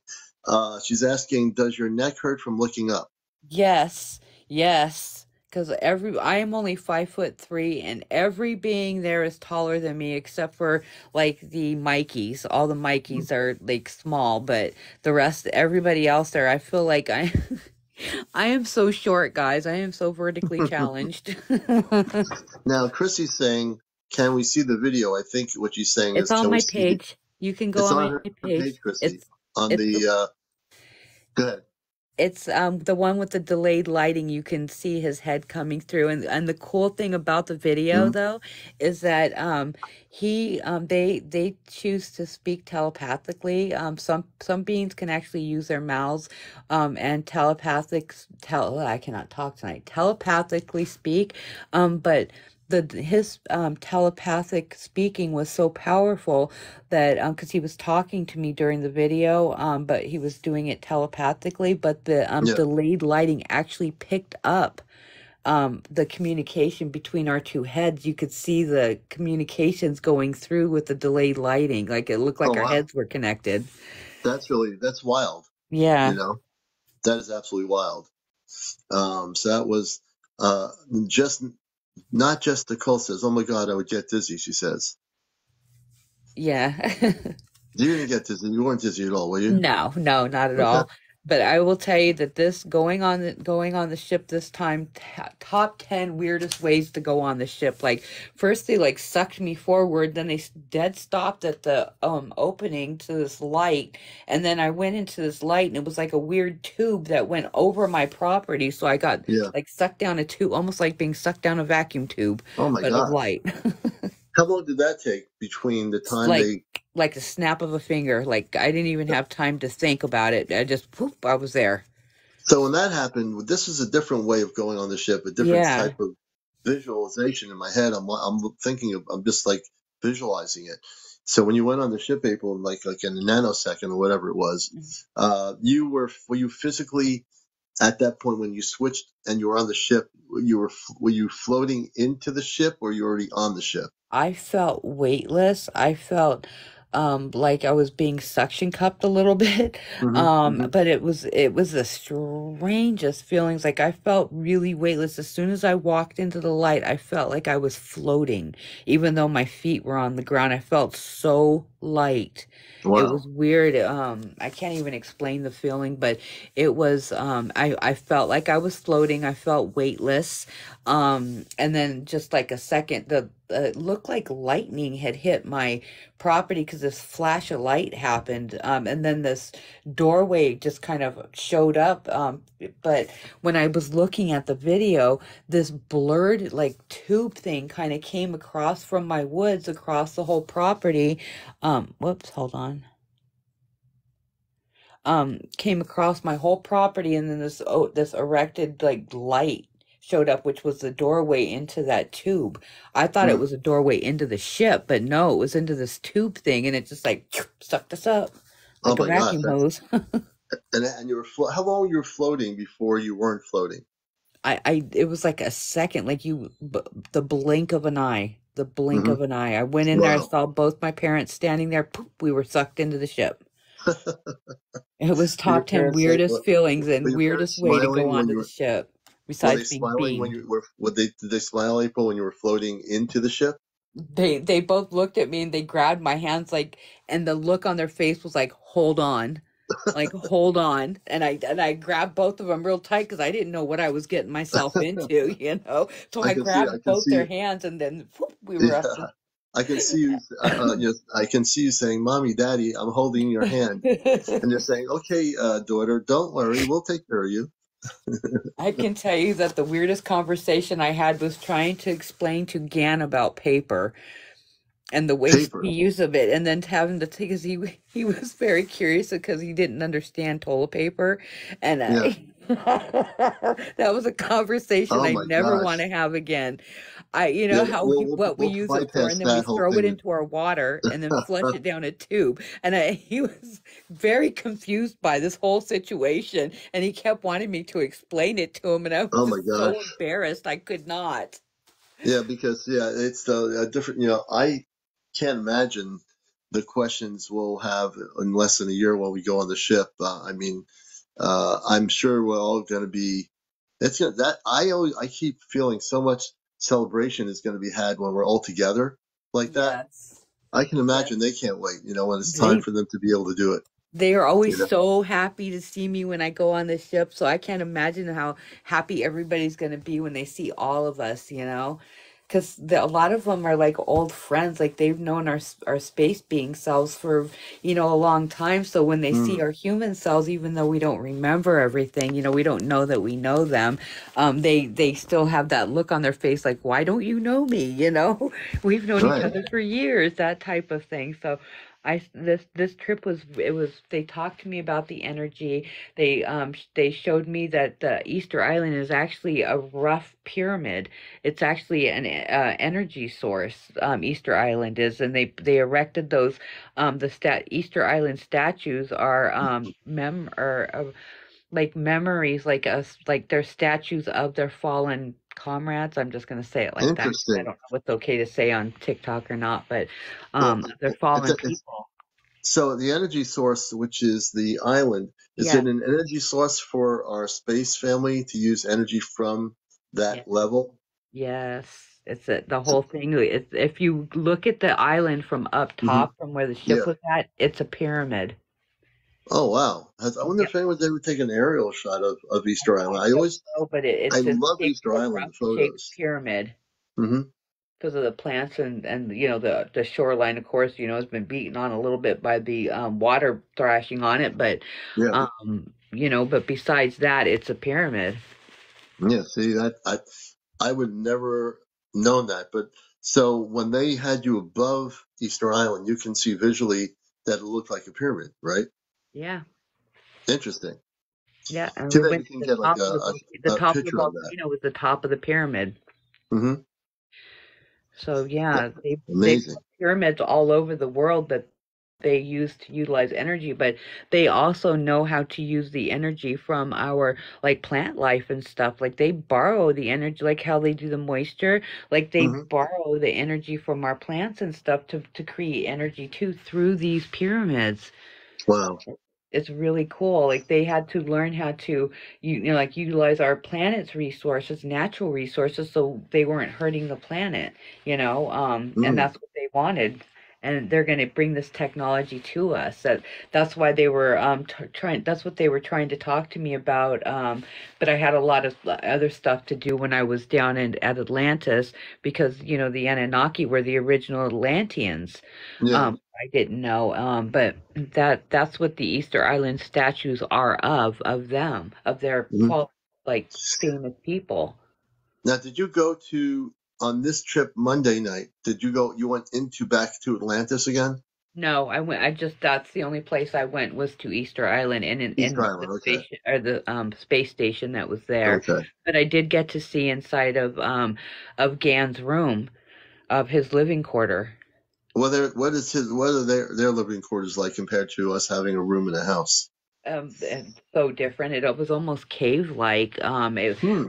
She's asking, does your neck hurt from looking up? Yes, yes, because I am only 5'3", and every being there is taller than me except for like the Mikeys. All the Mikeys are like small, but the rest, everybody else there, I feel like I. I am so short, guys. I am so vertically challenged. Now, Chrissy's saying, can we see the video? I think what she's saying It's is, on can we my see the, page. You can go it's on on my her page, page. Chrissy, on It's go ahead. it's the one with the delayed lighting. You can see his head coming through, and the cool thing about the video Mhm. though is that they choose to speak telepathically. Some beings can actually use their mouths and I cannot talk tonight, telepathically speak, but his telepathic speaking was so powerful that because he was talking to me during the video, but he was doing it telepathically, but the Yeah. delayed lighting actually picked up the communication between our two heads. You could see the communications going through with the delayed lighting, like it looked Oh, like our wow. heads were connected. That's wild. You Yeah. know, that is absolutely wild. So that was uh, just not just Nicole says, oh my God, I would get dizzy, she says. Yeah. You didn't get dizzy. You weren't dizzy at all, were you? No, no, not at Okay. all. But I will tell you that this going on the ship this time, top 10 weirdest ways to go on the ship. Like first they like sucked me forward, then they dead stopped at the opening to this light, and then I went into this light and it was like a weird tube that went over my property, so I got Yeah. like sucked down a tube, almost like being sucked down a vacuum tube, Oh my but of gosh. light. How long did that take between the It's time they like the snap of a finger. Like I didn't even have time to think about it. I just poof, I was there. So when that happened, this was a different way of going on the ship, a different Yeah. type of visualization in my head. I'm just like visualizing it. So when you went on the ship, April, like in a nanosecond or whatever it was, were you physically at that point when you switched and you were on the ship? Were you floating into the ship or you were already on the ship? I felt weightless. I felt like I was being suction cupped a little bit. Hmm. Hmm. But it was the strangest feelings. Like I felt really weightless. As soon as I walked into the light, I felt like I was floating, even though my feet were on the ground. I felt so light. It was Wow. weird. I can't even explain the feeling, but it was I felt like I was floating. I felt weightless. And then just like a second, the it looked like lightning had hit my property because this flash of light happened. And then this doorway just kind of showed up. But when I was looking at the video, this blurred like tube thing kind of came across from my woods across the whole property. Whoops, hold on. Came across my whole property, and then this erected like light showed up, which was the doorway into that tube. I thought it Mm. was a doorway into the ship, but no, it was into this tube thing, and it just like sucked us up Oh like a my gosh. vacuum hose. And you were how long you were floating before you weren't floating? It was like a second, like the blink of an eye, the blink Hmm. of an eye. I went in there, I Wow. saw both my parents standing there. Poof, we were sucked into the ship. It was Were your top 10 parents saying, weirdest feelings were and your parents weirdest way to go smiling when onto you the were, ship, were besides they being smiling when beamed. you were, did they smile, April, when you were floating into the ship? They both looked at me and they grabbed my hands like, and the look on their face was like hold on, and I grabbed both of them real tight because I didn't know what I was getting myself into, you know. So I I grabbed can both see their you. hands, and then whoop, we were up. Yeah, I can see you. I can see you saying, "Mommy, Daddy, I'm holding your hand," and you're saying, "Okay, daughter, don't worry, we'll take care of you." I can tell you that the weirdest conversation I had was trying to explain to Gan about paper and the waste Paper. he used of it, and then having to take, because he was very curious because he didn't understand toilet paper, and Yeah. I that was a conversation Oh I my never want gosh. to have again. You Yeah. know how what we We'll use it for, bypass and then we that whole throw it thing. into our water and then flush it down a tube, and he was very confused by this whole situation, and he kept wanting me to explain it to him, and I was Oh my just so gosh. embarrassed I could not. Yeah, because yeah, it's a different. I can't imagine the questions we'll have in less than a year when we go on the ship. I mean, I'm sure we're all going to be. It's gonna, that I keep feeling so much celebration is going to be had when we're all together like that. Yes. I can imagine they Yes. can't wait. When it's time They for them to be able to do it. they are You always know. so happy to see me when I go on the ship, so I can't imagine how happy everybody's going to be when they see all of us, you know? Because a lot of them are like old friends, like they've known our space being selves for, a long time. So when they see Mm, our human selves, even though we don't remember everything, we don't know that we know them, they still have that look on their face, like, why don't you know me? We've known each right. other for years, that type of thing. So this trip they talked to me about the energy. They showed me that the Easter Island is actually a rough pyramid. It's actually an energy source. Easter Island is, and they erected those. The Easter Island statues are mem or like memories, like us, like they're statues of their fallen comrades. I'm just gonna say it like that. I Interesting. don't know what's okay to say on TikTok or not, but Well, their it's, fallen it's people. so the energy source, which is the island, is Yeah, it an energy source for our space family to use energy from that yeah, level? yes. The whole thing. If you look at the island from up Hmm. top, from where the ship Yeah. was at, it's a pyramid. Oh wow. I wonder Yeah, if anyone ever take an aerial shot of I Easter Island. don't know, but I it's this love big, Easter Island rough-shaped photos. pyramid Hmm. because of the plants and the shoreline. Of course, has been beaten on a little bit by the water thrashing on it, but Yeah. but besides that, it's a pyramid. Yeah. See that I would never known that. But so when they had you above Easter Island, you can see visually that it looked like a pyramid, right? Yeah. Interesting. Yeah, and Too we bad went you to can get like the a top of the picture of that. volcano was the top of the pyramid. Hmm. So yeah, they Amazing. put pyramids all over the world, but they use to utilize energy, but they also know how to use the energy from our like plant life and stuff. Like they borrow the energy, like how they do the moisture, like they Hmm. borrow the energy from our plants and stuff to create energy too through these pyramids. Wow. It's really cool. Like they had to learn how to like utilize our planet's resources, natural resources, so they weren't hurting the planet, and Mm. that's what they wanted. And they're going to bring this technology to us. That's why they were trying. That's what they were trying to talk to me about. But I had a lot of other stuff to do when I was down at Atlantis because the Anunnaki were the original Atlanteans. Yeah. I didn't know, but that's what the Easter Island statues are of them, of their Hmm. like famous people. Now, did you go to on this trip Monday night? Did you go? You went into back to Atlantis again? No, I went. I just that's the only place I went was to Easter Island and Easter in the Island. Okay. station or the space station that was there. Okay. But I did get to see inside of Gan's room of his living quarter. What are their living quarters like compared to us having a room in a house? And so different. It was almost cave-like. Hmm.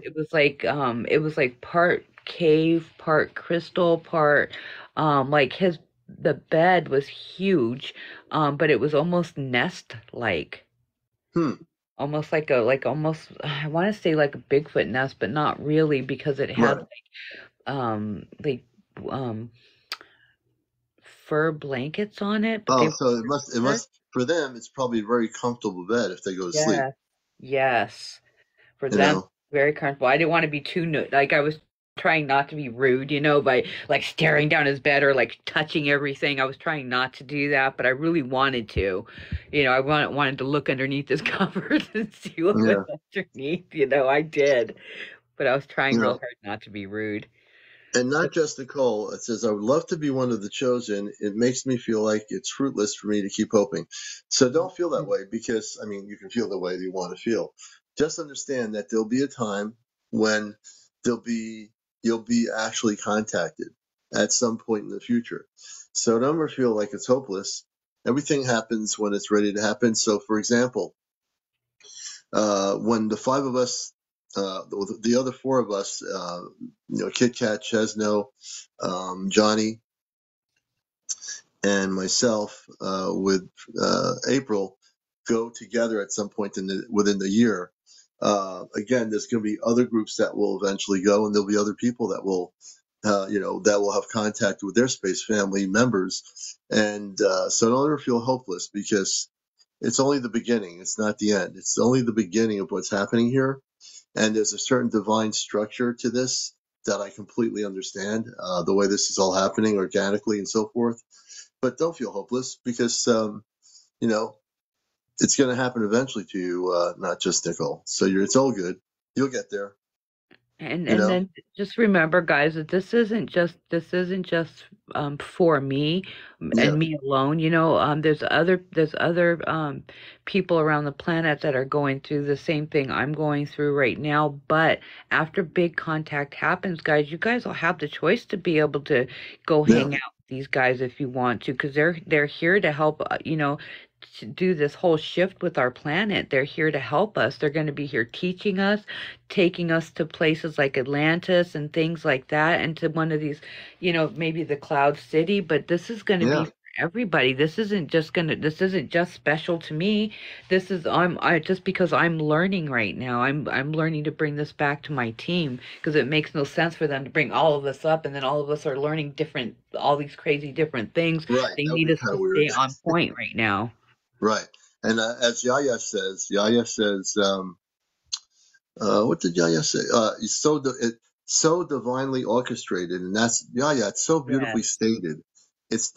It was like part cave, part crystal, part like his the bed was huge, but it was almost nest-like. Hmm. Almost like a like almost I want to say like a Bigfoot nest, but not really because it had Right. like um fur blankets on it, but they Oh, were so it must for them. It's probably a very comfortable bed if they go to sleep. yeah. Yes. For You them, know. very comfortable. I didn't want to be too like I was trying not to be rude, by like staring down his bed or like touching everything. I was trying not to do that, but I really wanted to. I wanted to look underneath his covers and see what was Yeah. underneath. I did, but I was trying You real know. hard not to be rude. And not But just Nicole. It says, I would love to be one of the chosen. It makes me feel like it's fruitless for me to keep hoping. So don't feel that way because, I mean, you can feel the way you want to feel. Just understand that there'll be a time when there'll be, you'll be actually contacted at some point in the future. So don't ever feel like it's hopeless. Everything happens when it's ready to happen. So, for example, when the five of us, the other four of us, Kit Kat, Chesno, Johnny, and myself, with April, go together at some point within the year. Again, there's going to be other groups that will eventually go, and there'll be other people that will, that will have contact with their space family members. And so don't ever feel hopeless because it's only the beginning. It's not the end. It's only the beginning of what's happening here. And there's a certain divine structure to this that I completely understand, the way this is all happening organically and so forth. But don't feel hopeless because, you know, it's going to happen eventually to you, not just Nicole. So it's all good. You'll get there, And you and know? then just remember, guys, that this isn't just for me Yeah. and me alone. There's other people around the planet that are going through the same thing I'm going through right now. But after big contact happens, guys, you guys will have the choice to be able to go Yeah. hang out with these guys if you want to, because they're here to help. To do this whole shift with our planet. They're here to help us. They're going to be here teaching us, taking us to places like Atlantis and things like that, and to one of these, maybe the Cloud City. But this is going to be Yeah. for everybody. This isn't just special to me. This is I just because I'm learning right now. I'm learning to bring this back to my team because it makes no sense for them to bring all of us up and then all of us are learning all these crazy different things. Right. They That would need be us kind to of weird. stay on point right now. Right. And as Yaya says, what did Yaya say? It's so divinely orchestrated, and that's Yaya. It's so beautifully Yes. stated. It's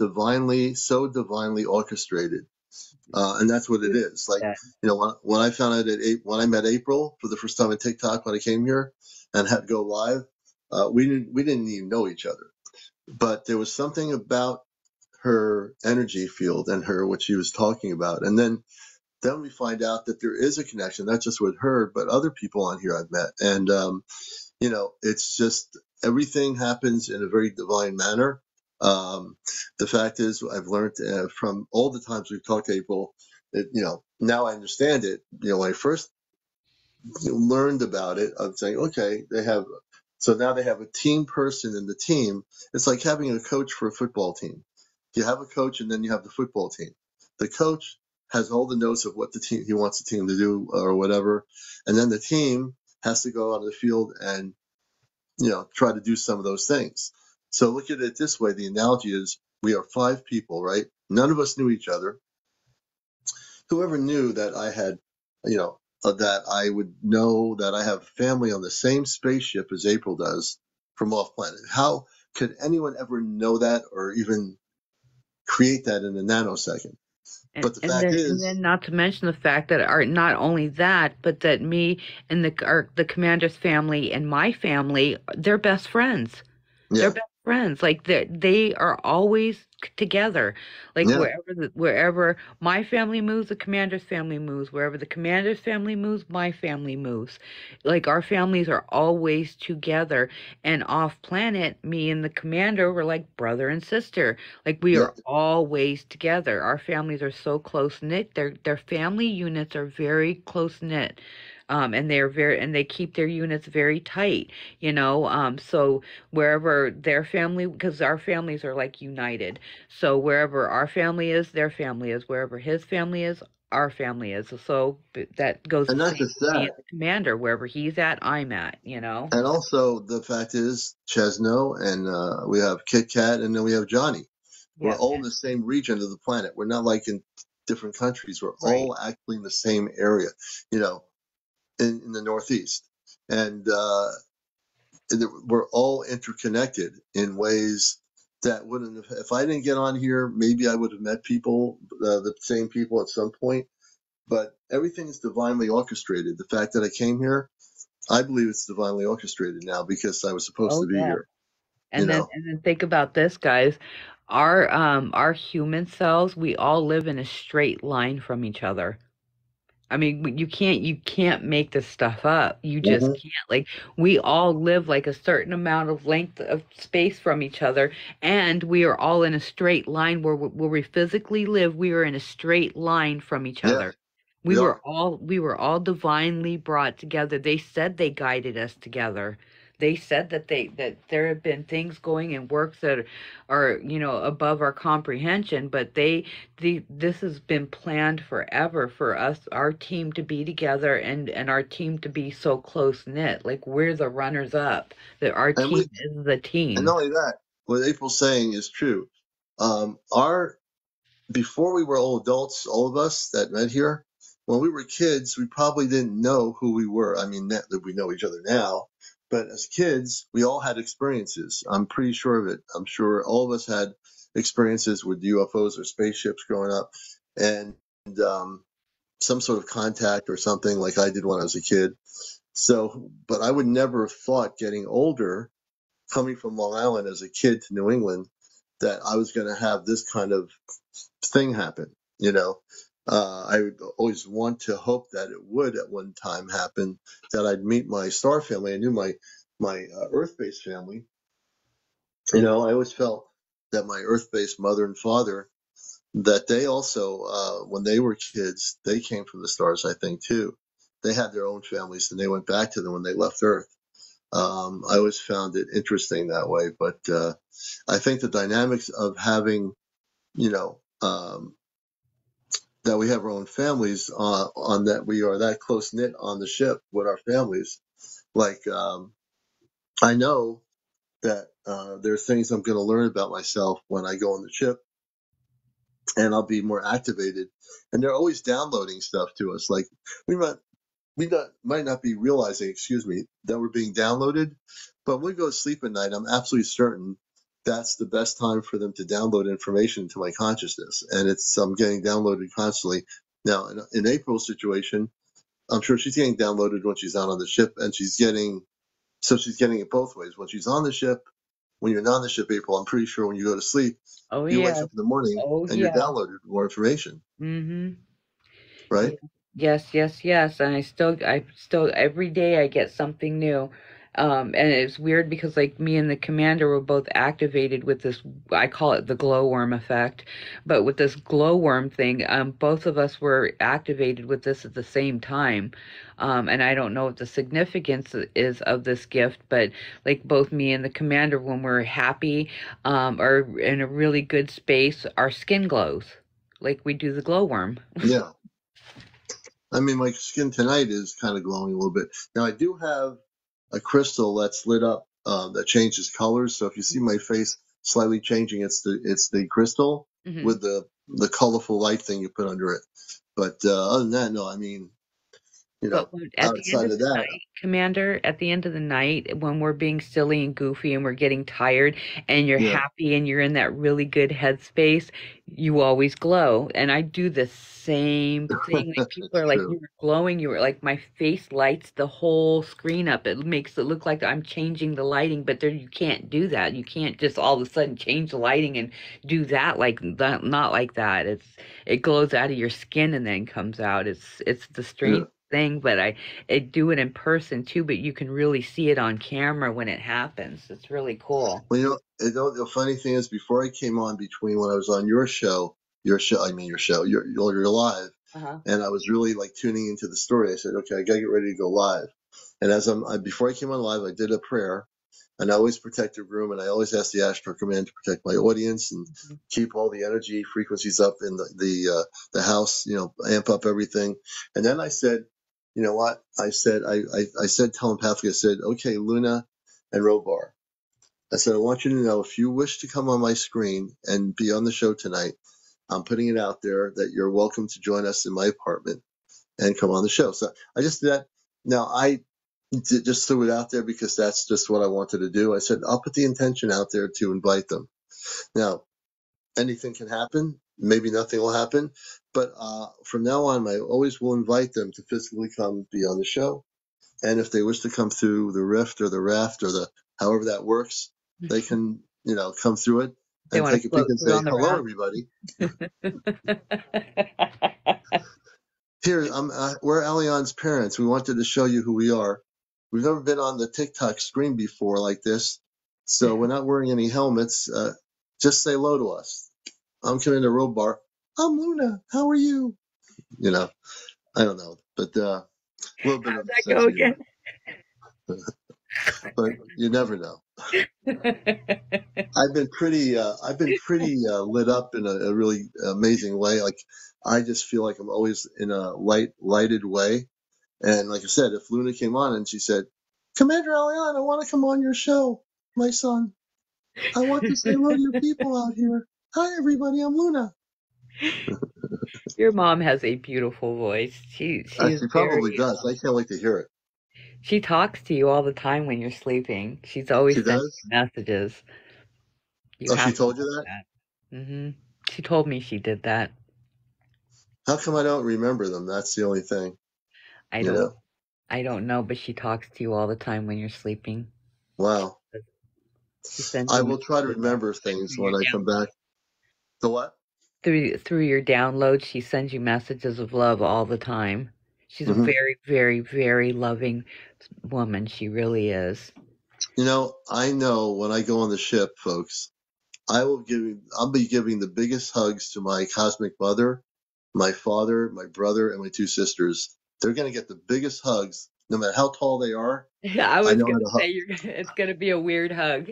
so divinely orchestrated, and that's what it is. Like when I found out when I met April for the first time on TikTok when I came here and had to go live, we didn't even know each other, but there was something about her energy field and her what she was talking about, and then we find out that there is a connection, not just with her, but other people on here I've met. And, it's just everything happens in a very divine manner. The fact is, I've learned from all the times we've talked to April, now I understand it. When I first learned about it, I'm saying, okay, so now they have a team person in the team. It's like having a coach for a football team. You have a coach and then you have the football team. The coach has all the notes of what he wants the team to do or whatever. And then the team has to go out on the field and, try to do some of those things. So look at it this way. The analogy is we are 5 people, right? None of us knew each other. Whoever knew that I had, that I would know that I have family on the same spaceship as April does from off planet. How could anyone ever know that or even create that in a nanosecond? But the fact And is, then not to mention the fact that not only that, but that me and the commander's family and my family, they're best friends. They're yeah, best friends. Like they are always together. Like yeah, wherever my family moves, the commander's family moves. Wherever the commander's family moves, my family moves. Like our families are always together. And off planet, me and the commander were like brother and sister. Like we yeah. are always together. Our families are so close knit. Their family units are very close knit. And they keep their units very tight, so wherever their family, because our families are like united. So wherever our family is, their family is. Wherever his family is, our family is. So that goes And the not same just with me that. and the commander. Wherever he's at, I'm at. And also the fact is, Chesno and we have Kit Kat and then we have Johnny. We're Yep. all in the same region of the planet. We're not like in different countries. We're Right. all actually in the same area, you know, in the Northeast. And we're all interconnected in ways that wouldn't have, if I didn't get on here, maybe I would have met people, the same people at some point. But everything is divinely orchestrated. The fact that I came here, I believe it's divinely orchestrated now because I was supposed Oh to be yeah. here, you And then know? and then think about this, guys. Our human cells, we all live in a straight line from each other. I mean, you can't make this stuff up. You just Hmm. can't. Like we all live like a certain amount of length of space from each other, and we are all in a straight line where we physically live. We are in a straight line from each Yeah, other. we are. We were all divinely brought together. They said they guided us together. They said that there have been things going in works that are, above our comprehension, but this has been planned forever for us, our team to be together and our team to be so close knit. Like we're the runners up. That our And team is the and not team. only that, what April's saying is true. Our Before we were all adults, all of us that met here, when we were kids, we probably didn't know who we were. I mean, that we know each other now, but as kids, we all had experiences. I'm pretty sure of it. I'm sure all of us had experiences with UFOs or spaceships growing up, and um, some sort of contact or something like I did when I was a kid. So, but I would never have thought getting older, coming from Long Island as a kid to New England, that I was going to have this kind of thing happen. I would always want to hope that it would at one time happen, that I'd meet my star family. I knew my Earth-based family. I always felt that my Earth-based mother and father, that they also, when they were kids, they came from the stars. I think too. They had their own families, and they went back to them when they left Earth. I always found it interesting that way, but I think the dynamics of having, you know, that we have our own families on that we are that close knit on the ship with our families. Like I know that there are things I'm going to learn about myself when I go on the ship, and I'll be more activated. And they're always downloading stuff to us. Like we might might not be realizing, excuse me, that we're being downloaded. But when we go to sleep at night, I'm absolutely certain that's the best time for them to download information to my consciousness, and I'm getting downloaded constantly. Now, in April's situation, I'm sure she's getting downloaded when she's out on the ship, and she's getting it both ways. When she's on the ship, when you're not on the ship, April, I'm pretty sure when you go to sleep, Oh you wake yeah. up in the morning Oh and you're yeah. downloaded with more information, Mm-hmm. right? Yeah. Yes, yes, yes. And I still every day I get something new. And it's weird because like me and the commander were both activated with this, I call it the glowworm effect, but with this glowworm thing, both of us were activated with this at the same time. And I don't know what the significance is of this gift, but like both me and the commander, when we're happy, or in a really good space, our skin glows like we do the glowworm. Yeah. I mean, my skin tonight is kind of glowing a little bit. Now, I do have a crystal that's lit up that changes colors. So if you see my face slightly changing, it's the crystal Hmm. with the colorful light thing you put under it. But other than that, no. I mean, But at the end outside of of the that, night, Commander, at the end of the night, when we're being silly and goofy and we're getting tired and you're yeah, happy and you're in that really good headspace, you always glow. And I do the same thing. Like people it's are like, true. you were glowing. You were like, my face lights the whole screen up. It makes it look like I'm changing the lighting, but there you can't do that. You can't just all of a sudden change the lighting and do that like that, not like that. It glows out of your skin and then comes out. It's the Yeah. strange thing, but I do it in person too, but you can really see it on camera when it happens. It's really cool. Well, the funny thing is, before I came on, between when I was on I mean your show, your live, Uh-huh. and I was really like tuning into the story. I said, okay, I gotta get ready to go live. And before I came on live, I did a prayer, and I always protect the room, and I always ask the Astro Command to protect my audience and keep all the energy frequencies up in the house, amp up everything. And then I said, you know what? I said telepathically, I said, okay, Luna and Robar. I said, I want you to know, if you wish to come on my screen and be on the show tonight, I'm putting it out there that you're welcome to join us in my apartment and come on the show. So I just did that. Now, just threw it out there because that's just what I wanted to do. I said, I'll put the intention out there to invite them. Now, anything can happen. Maybe nothing will happen. But from now on, I always will invite them to physically come be on the show. And if they wish to come through the rift or the raft or however that works, they can, come through it They and want to take a peek float and through say, on the hello, raft. everybody. Here, we're Alion's parents. We wanted to show you who we are. We've never been on the TikTok screen before like this. So we're not wearing any helmets. Just say hello to us. I'm Commander Robar. I'm Luna. How are you? I don't know, but a little bit How'd of that sense go of again? humor. But you never know. I've been pretty lit up in a really amazing way. Like I just feel like I'm always in a lighted way. And like I said, if Luna came on and she said, Commander Alion, I want to come on your show, my son. I want to say hello to your people out here. Hi, everybody. I'm Luna. Your mom has a beautiful voice. She is She very probably does. I can't wait to hear it. she talks to you all the time when you're sleeping. She's always She sending does? messages. You Oh, she have to told you watch that? that. She told me she did that. How come I don't remember them? That's the only thing, I you don't know? I don't know, but she talks to you all the time when you're sleeping. Wow. She sends I you will try to messages remember through things your when I come back. The what? through your downloads. She sends you messages of love all the time. She's a Hmm. very, very, very loving woman. She really is. I know when I go on the ship, folks, I'll be giving the biggest hugs to my cosmic mother, my father, my brother, and my two sisters. They're going to get the biggest hugs, no matter how tall they are. I I was know how gonna to hug. say it's gonna be a weird hug.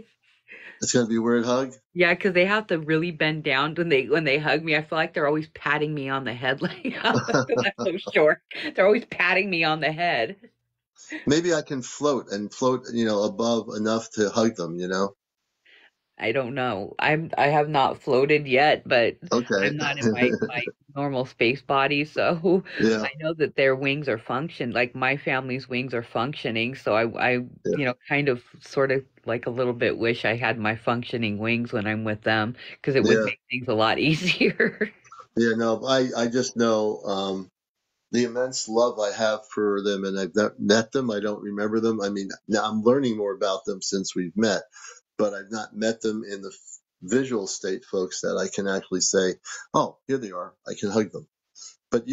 It's going to be a weird hug. Yeah, because they have to really bend down when they hug me. I feel like they're always patting me on the head, like because I'm so short. They're always patting me on the head. Maybe I can float, above enough to hug them. I don't know. I have not floated yet, but Okay. I'm not in my normal space body, so Yeah. I know that their wings are function like my family's wings are functioning. So I Yeah. kind of sort of like a little bit wish I had my functioning wings when I'm with them because it would Yeah. make things a lot easier. Yeah. No, I just know, the immense love I have for them, and I've not met them. I don't remember them. I mean, now I'm learning more about them since we've met, but I've not met them in the visual state, folks, that I can actually say, "Oh, here they are. I can hug them." But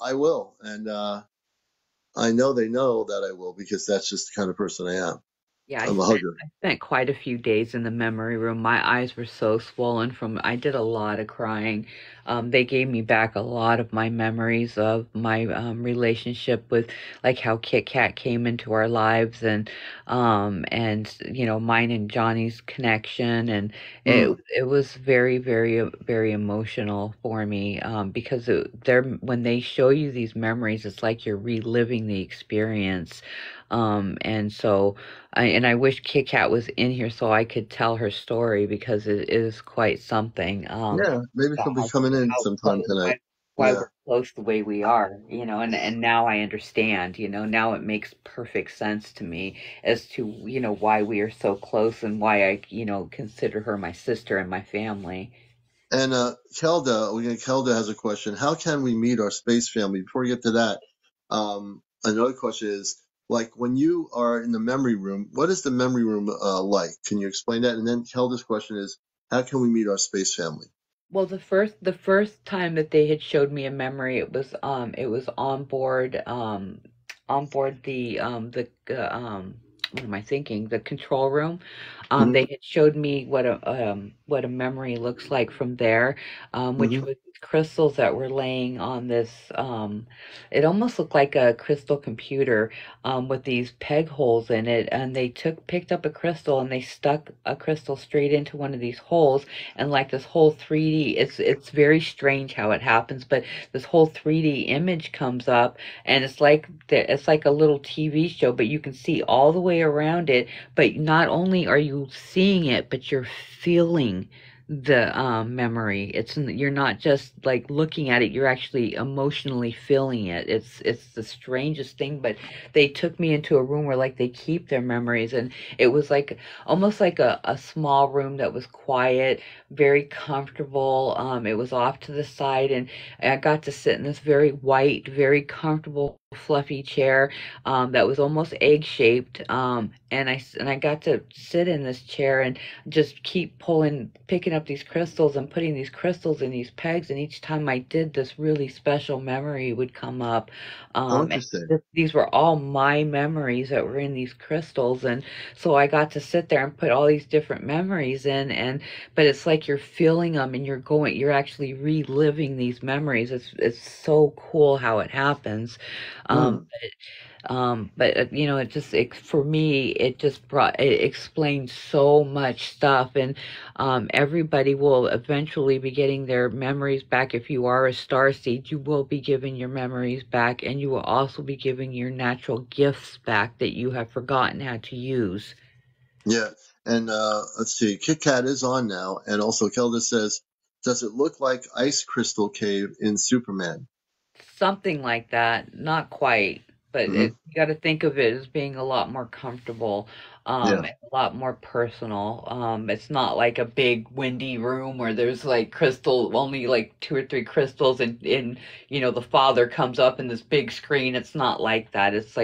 I will, and I know they know that I will because that's just the kind of person I am. Yeah, I'm a hugger. I spent quite a few days in the memory room. My eyes were so swollen from I did a lot of crying. They gave me back a lot of my memories of my relationship with like how Kit Kat came into our lives and you know mine and Johnny's connection and Mm, it was very very emotional for me because they're when they show you these memories it's like you're reliving the experience and so I wish Kit Kat was in here so I could tell her story because it is quite something. yeah, maybe she'll be coming in How sometime close, tonight. why Yeah. we're close the way we are, you know, and now I understand, you know, now it makes perfect sense to me as to, you know, why we are so close and why I, you know, consider her my sister and my family. And Kelda has a question. How can we meet our space family? Before we get to that, another question is like when you are in the memory room, what is the memory room like? Can you explain that? And then Kelda's question is, how can we meet our space family? Well, the first time that they had showed me a memory, it was on board the what am I thinking? The control room. Hmm. They had showed me what a memory looks like from there, which Hmm. was these crystals that were laying on this it almost looked like a crystal computer with these peg holes in it, and they picked up a crystal and they stuck a crystal straight into one of these holes and like this whole 3D it's very strange how it happens but this whole 3D image comes up and it's like a little TV show but you can see all the way around it but not only are you seeing it but you're feeling the memory you're not just like looking at it you're actually emotionally feeling it it's the strangest thing but they took me into a room where like they keep their memories and it was like almost like a small room that was quiet very comfortable. It was off to the side, and I got to sit in this very white, very comfortable, fluffy chair that was almost egg shaped. And I got to sit in this chair and just keep picking up these crystals and putting these crystals in these pegs. And each time I did, this really special memory would come up. Oh, And interesting. these were all my memories that were in these crystals, and so I got to sit there and put all these different memories in, and but it's like you're feeling them and you're actually reliving these memories. It's so cool how it happens. Um, Mm. you know, for me, it just it explains so much stuff, and everybody will eventually be getting their memories back. If you are a star seed, you will be giving your memories back, and you will also be giving your natural gifts back that you have forgotten how to use. Yeah. And let's see, Kit Kat is on now. And also, Kelda says, does it look like Ice Crystal Cave in Superman? Something like that, not quite, but Hmm. you got to think of it as being a lot more comfortable, Yeah. and a lot more personal. It's not like a big windy room where there's like only like two or three crystals, and you know the father comes up in this big screen. It's not like that. It's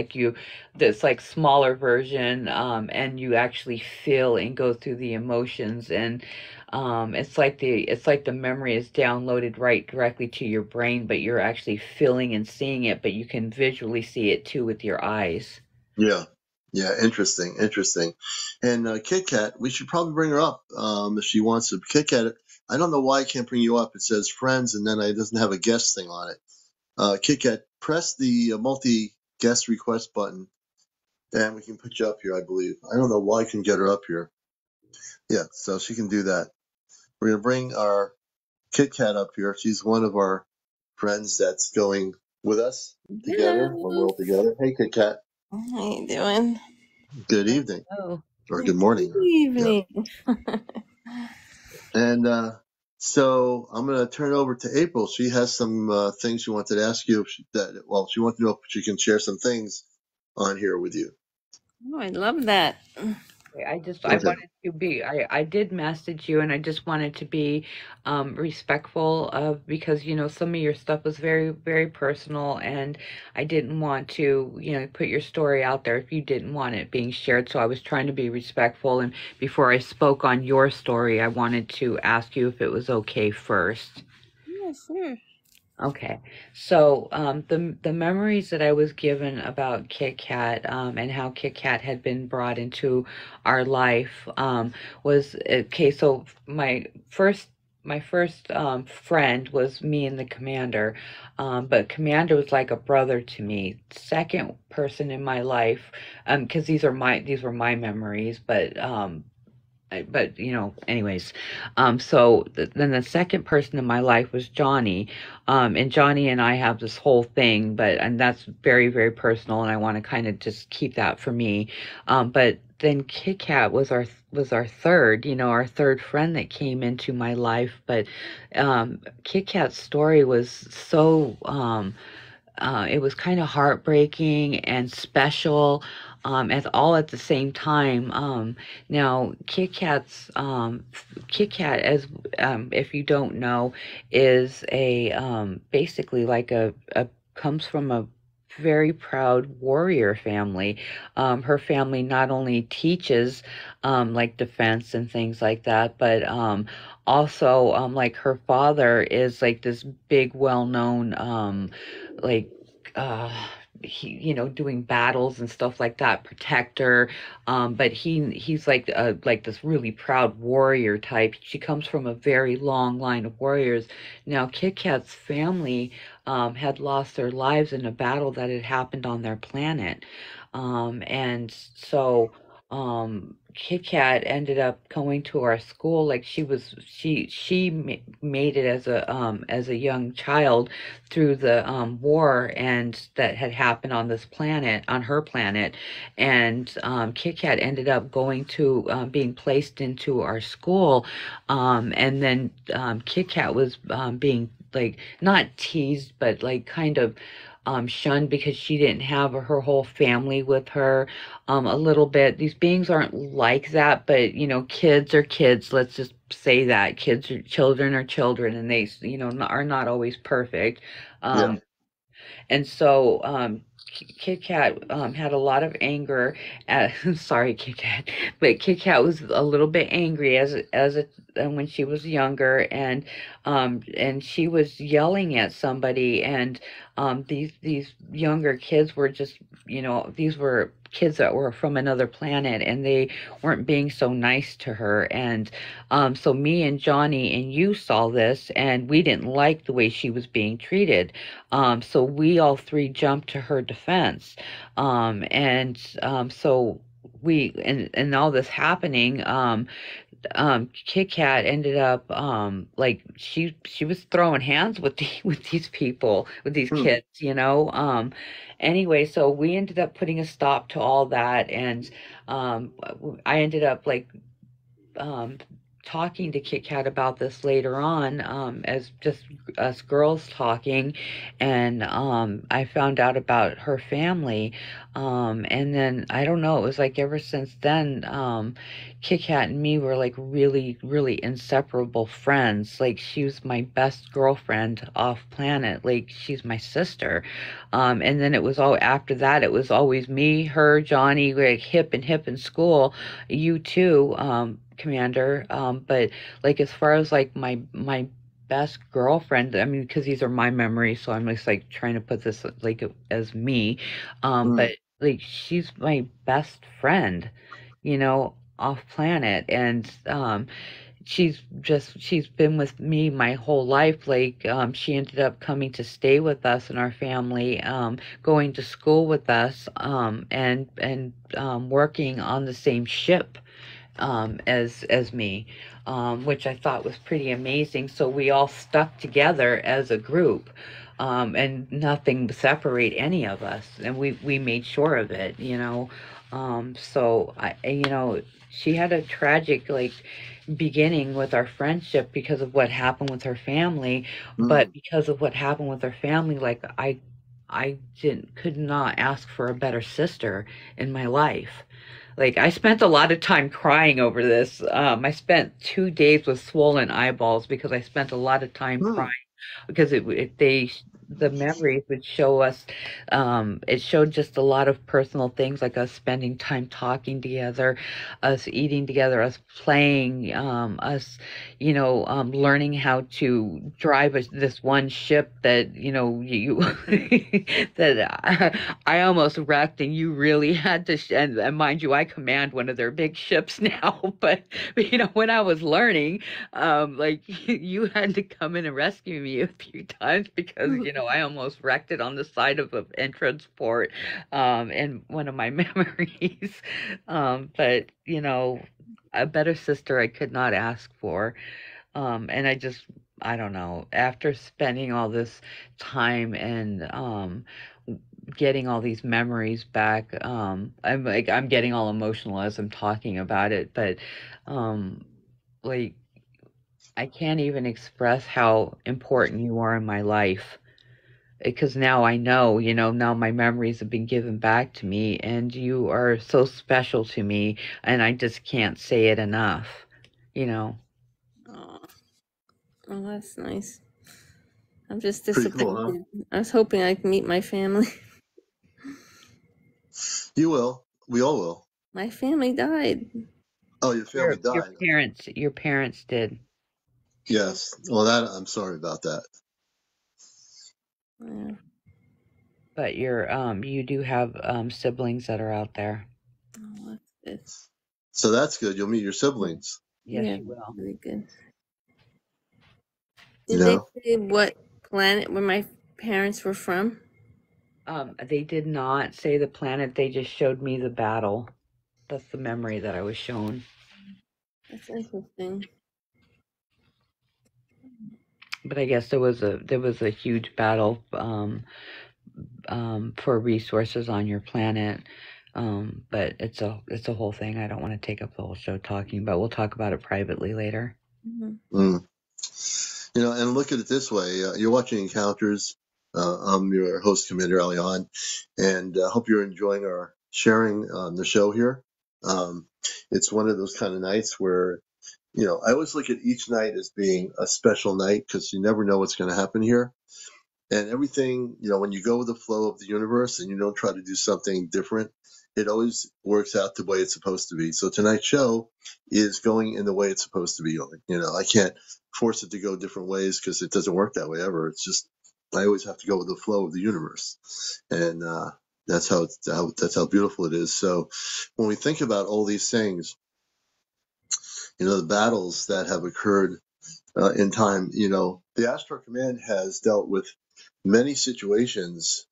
like smaller version, and you actually feel and go through the emotions and it's like the memory is downloaded right directly to your brain, but you're actually feeling and seeing it, but you can visually see it too with your eyes. Yeah. Yeah. Interesting. Interesting. And Kit Kat, we should probably bring her up if she wants to. Kit Kat, I don't know why I can't bring you up. It says friends, and then it doesn't have a guest thing on it. Kit Kat, press the multi guest request button, and we can put you up here, I believe. I don't know why I can get her up here. Yeah, so she can do that. We're going to bring our Kit Kat up here. She's one of our friends that's going with us together when we're Hello. all together. Hey, Kit Kat. How you doing? Good evening Oh, or good Good morning. Yeah. evening. And so I'm going to turn it over to April. She has some things she wanted to ask you. She wanted to know if she can share some things on here with you. Oh, I love that. I Okay. wanted to be, I did message you and I just wanted to be respectful of, because, you know, some of your stuff was very personal and I didn't want to, you know, put your story out there if you didn't want it being shared. So I was trying to be respectful. And before I spoke on your story, I wanted to ask you if it was okay first. Yeah, sure. Okay. So the memories that I was given about Kit Kat and how Kit Kat had been brought into our life was okay. So my first friend was me and the commander, but commander was like a brother to me. Second person in my life, because these were my memories, but anyways, then the second person in my life was Johnny, and Johnny and I have this whole thing, and that's very, very personal, and I want to kind of just keep that for me. But then Kit Kat was our third, our third friend that came into my life. But Kit Kat's story was so it was kind of heartbreaking and special, at the same time. Now, Kit Kat, as if you don't know, is a basically like a comes from a very proud warrior family. Her family not only teaches like defense and things like that, but also like her father is like this big, well-known like uh he doing battles and stuff like that, protector. But he's like this really proud warrior type. She comes from a very long line of warriors. Now, Kit Kat's family had lost their lives in a battle that had happened on their planet. And so Kit Kat ended up going to our school. Like made it as a young child through the war and that had happened on this planet, on her planet. And Kit Kat ended up going to being placed into our school. And then Kit Kat was being like not teased, but like kind of shunned because she didn't have her whole family with her. A little bit. These beings aren't like that, but kids are kids. Let's just say that children are children, and they are not always perfect. Yeah. And so Kit Kat had a lot of anger at, sorry, Kit Kat, but Kit Kat was a little bit angry when she was younger, and she was yelling at somebody, and these younger kids were just, these were kids that were from another planet, and they weren't being so nice to her. And so me and Johnny and you saw this, and we didn't like the way she was being treated. So we all three jumped to her defense. And so and all this happening, Kit Kat ended up like she was throwing hands with with these people, with these kids, anyway. So we ended up putting a stop to all that, and I ended up like um talking to Kit Kat about this later on, as just us girls talking, and I found out about her family, and then I don't know, it was like ever since then, Kit Kat and me were like really, really inseparable friends. Like she was my best girlfriend off planet. Like she's my sister. And then it was all after that. It was always me, her, Johnny, like hip and hip in school. You too, Commander. But like as far as like my best girlfriend, I mean, because these are my memories, so I'm just like trying to put this like as me. But like she's my best friend, off planet. And she's been with me my whole life. Like she ended up coming to stay with us and our family, going to school with us, and working on the same ship as me, which I thought was pretty amazing. So we all stuck together as a group, and nothing separate any of us, and we made sure of it. So she had a tragic like beginning with our friendship because of what happened with her family, but because of what happened with her family, like I could not ask for a better sister in my life. Like I spent a lot of time crying over this. I spent 2 days with swollen eyeballs because I spent a lot of time crying because the memories would show us, it showed just a lot of personal things, like us spending time talking together, us eating together, us playing, us, learning how to drive this one ship that, that I almost wrecked, and you really had to, and mind you, I command one of their big ships now, but, when I was learning, like you had to come in and rescue me a few times because I almost wrecked it on the side of an entrance port, in one of my memories. But a better sister I could not ask for. And I don't know, after spending all this time and getting all these memories back, I'm getting all emotional as I'm talking about it, but like I can't even express how important you are in my life, because now I know, now my memories have been given back to me, and you are so special to me, and I just can't say it enough, Oh, that's nice. I'm just Pretty disappointed. cool, huh? I was hoping I could meet my family. You will. We all will. My family died. Oh, your family Your died. parents did. Yes. Well, I'm sorry about that. Yeah. But you do have siblings that are out there. Oh, that's good. So that's good. You'll meet your siblings. Yes, Yeah, you will. really good. You Did they know? say what planet where my parents were from? They did not say the planet, they just showed me the battle. That's the memory that I was shown. That's interesting. But I guess there was a huge battle for resources on your planet. But it's a whole thing. I don't want to take up the whole show talking about. We'll talk about it privately later. Mm-hmm. And look at it this way. You're watching Encounters. I'm your host, Commander Alion, and I hope you're enjoying our sharing the show here. It's one of those kind of nights where, I always look at each night as being a special night because you never know what's going to happen here. And everything, when you go with the flow of the universe and you don't try to do something different, it always works out the way it's supposed to be. So tonight's show is going in the way it's supposed to be going. I can't force it to go different ways because it doesn't work that way ever. It's just, I always have to go with the flow of the universe. And, that's how beautiful it is. So when we think about all these things, the battles that have occurred in time, the Astro Command has dealt with many situations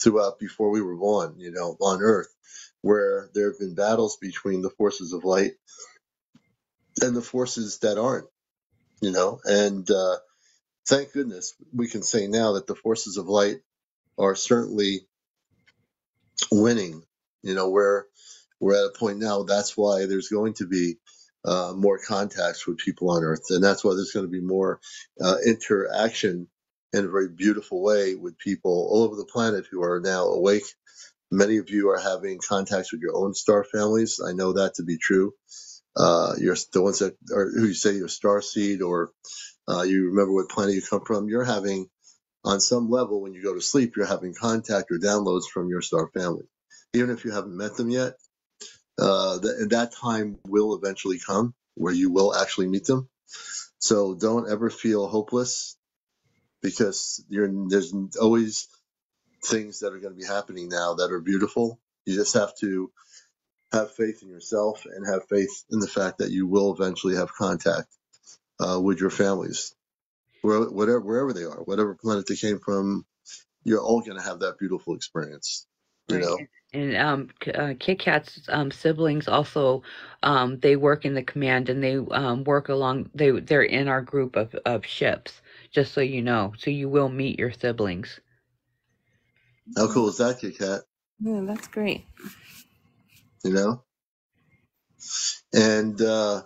throughout before we were born, on Earth, where there have been battles between the forces of light and the forces that aren't, and thank goodness we can say now that the forces of light are certainly winning, where we're at a point now. That's why there's going to be more contacts with people on Earth, and that's why there's going to be more interaction in a very beautiful way with people all over the planet who are now awake. Many of you are having contacts with your own star families. I know that to be true. You're the ones that are who you say you're star seed, or you remember what planet you come from. You're having, on some level, when you go to sleep, you're having contact or downloads from your star family, even if you haven't met them yet. That time will eventually come where you will actually meet them. So don't ever feel hopeless, because there's always things that are going to be happening now that are beautiful. You just have to have faith in yourself and have faith in the fact that you will eventually have contact with your families, wherever they are, whatever planet they came from. You're all going to have that beautiful experience, Right. And Kit Kat's siblings also, they work in the command, and they work along. They're in our group of ships. Just so you know, so you will meet your siblings. How cool is that, Kit Kat? Yeah, that's great. And we're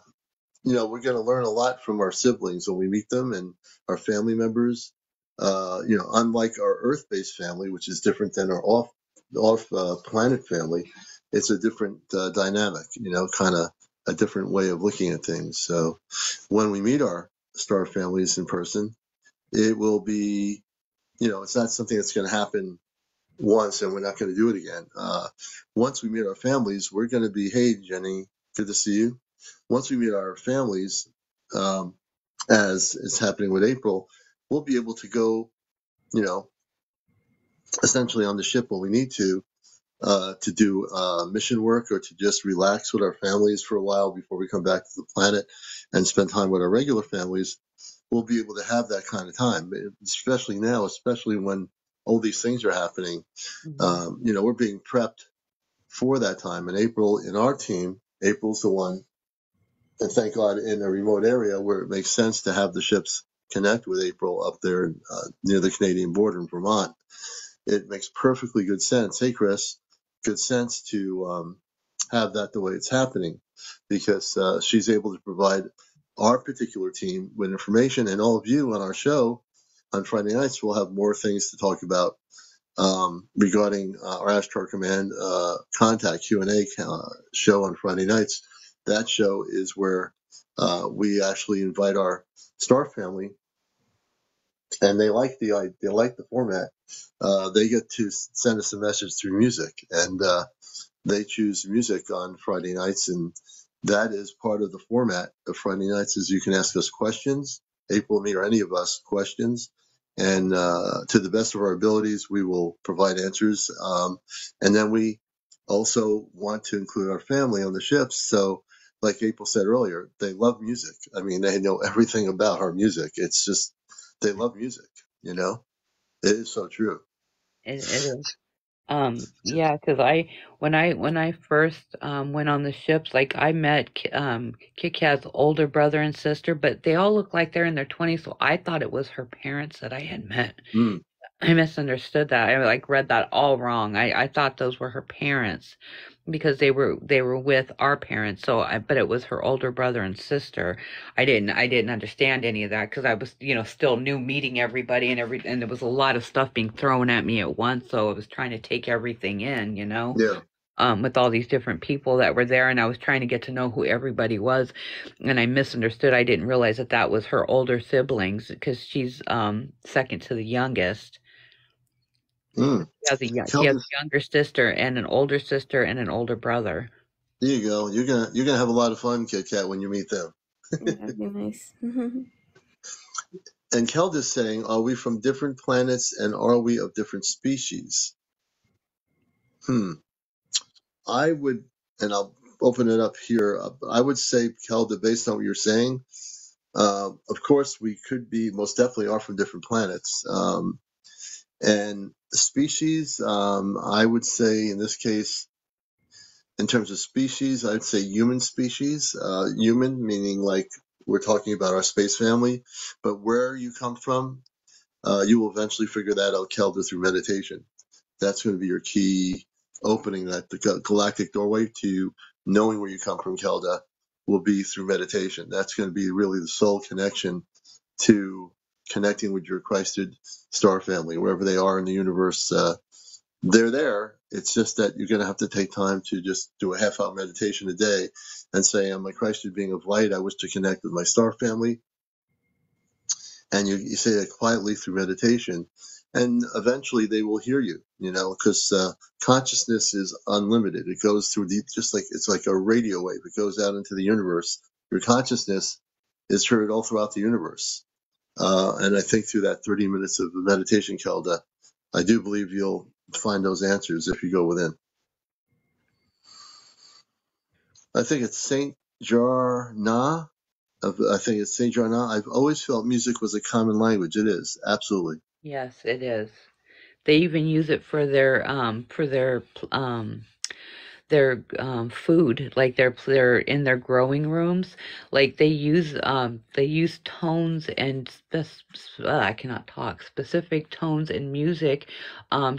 going to learn a lot from our siblings when we meet them and our family members. Unlike our Earth-based family, which is different than our off-planet family, it's a different dynamic, kind of a different way of looking at things. So when we meet our star families in person, it will be it's not something that's going to happen once and we're not going to do it again. Once we meet our families, we're going to be, hey, Jenny, good to see you. Once we meet our families, as is happening with April, we'll be able to go, essentially on the ship when we need to do mission work or to just relax with our families for a while before we come back to the planet and spend time with our regular families. We'll be able to have that kind of time, especially now, especially when all these things are happening. We're being prepped for that time. And April, in our team, April's the one, and thank God in a remote area where it makes sense to have the ships connect with April up there near the Canadian border in Vermont. It makes perfectly good sense. Hey, Chris, good sense to have that the way it's happening, because she's able to provide our particular team with information, and all of you on our show on Friday nights will have more things to talk about regarding our Ashtar Command contact Q&A show on Friday nights. That show is where we actually invite our star family, and they like the format. They get to send us a message through music, and they choose music on Friday nights, and that is part of the format of Friday nights. Is you can ask us questions, April, me, or any of us questions, and to the best of our abilities, we will provide answers. And then we also want to include our family on the ships. So, like April said earlier, they love music. I mean, they know everything about our music. It's just they love music. It is so true. It is. Yeah, because when I first went on the ships, like I met Kit Kat's older brother and sister, but they all look like they're in their 20s, so I thought it was her parents that I had met. I misunderstood that. I like read that all wrong. I thought those were her parents because they were with our parents. But it was her older brother and sister. I didn't understand any of that because I was, still new meeting everybody and there was a lot of stuff being thrown at me at once. So I was trying to take everything in, Yeah. with all these different people that were there, and I was trying to get to know who everybody was, and I misunderstood. I didn't realize that was her older siblings because she's second to the youngest. Mm. She has a younger sister and an older sister and an older brother. There you go. You're gonna have a lot of fun, Kit Kat, when you meet them. That'd be nice. And Kelda's saying, are we from different planets and are we of different species? I would, and I'll open it up here. I would say, Kelda, based on what you're saying, of course, we could be, most definitely are from different planets. And species, I would say in this case, in terms of species, I'd say human species. Human meaning like we're talking about our space family, but where you come from, you will eventually figure that out, Kelda, through meditation. That's going to be your key opening, that the galactic doorway to knowing where you come from, Kelda, will be through meditation. That's going to be really the soul connection to connecting with your Christed star family, wherever they are in the universe. They're there. It's just that you're going to have to take time to just do a half-hour meditation a day and say, I'm a Christed being of light. I wish to connect with my star family. And you say that quietly through meditation. And eventually they will hear you, because consciousness is unlimited. It goes through it's like a radio wave. It goes out into the universe. Your consciousness is heard all throughout the universe. And I think through that 30 minutes of meditation, Kelda, I do believe you'll find those answers if you go within. I think it's Saint Jarna. I think it's Saint Jarna. I've always felt music was a common language. It is, absolutely. Yes, it is. They even use it for their food, like they're in their growing rooms, like they use tones and I cannot talk, specific tones and music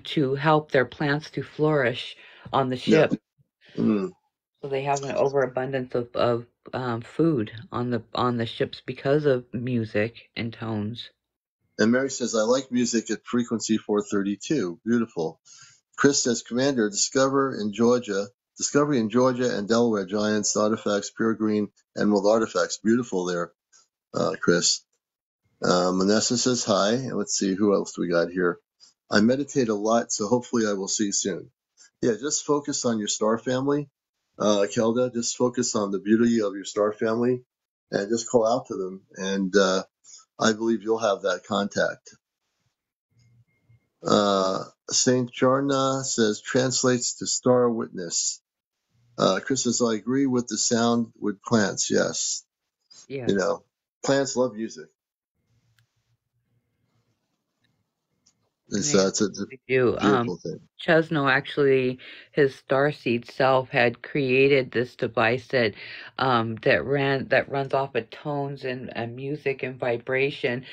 to help their plants to flourish on the ship. Yeah. So they have an overabundance of food on the ships because of music and tones. And Mary says, I like music at frequency 432. Beautiful. Chris says, Commander, Discovery in Georgia and Delaware Giants, Artifacts, Pure Green, Emerald Artifacts. Beautiful there, Chris. Manessa says hi. And let's see who else we got here. I meditate a lot, so hopefully I will see you soon. Yeah, just focus on your star family, Kelda. Just focus on the beauty of your star family, and just call out to them. And I believe you'll have that contact. Saint Jarna says translates to star witness. Chris says I agree with the sound with plants. Yes, Yeah. you know, plants love music. It's Yeah, it's a they do. beautiful thing. Chesno actually, his starseed self had created this device that runs off of tones and music and vibration,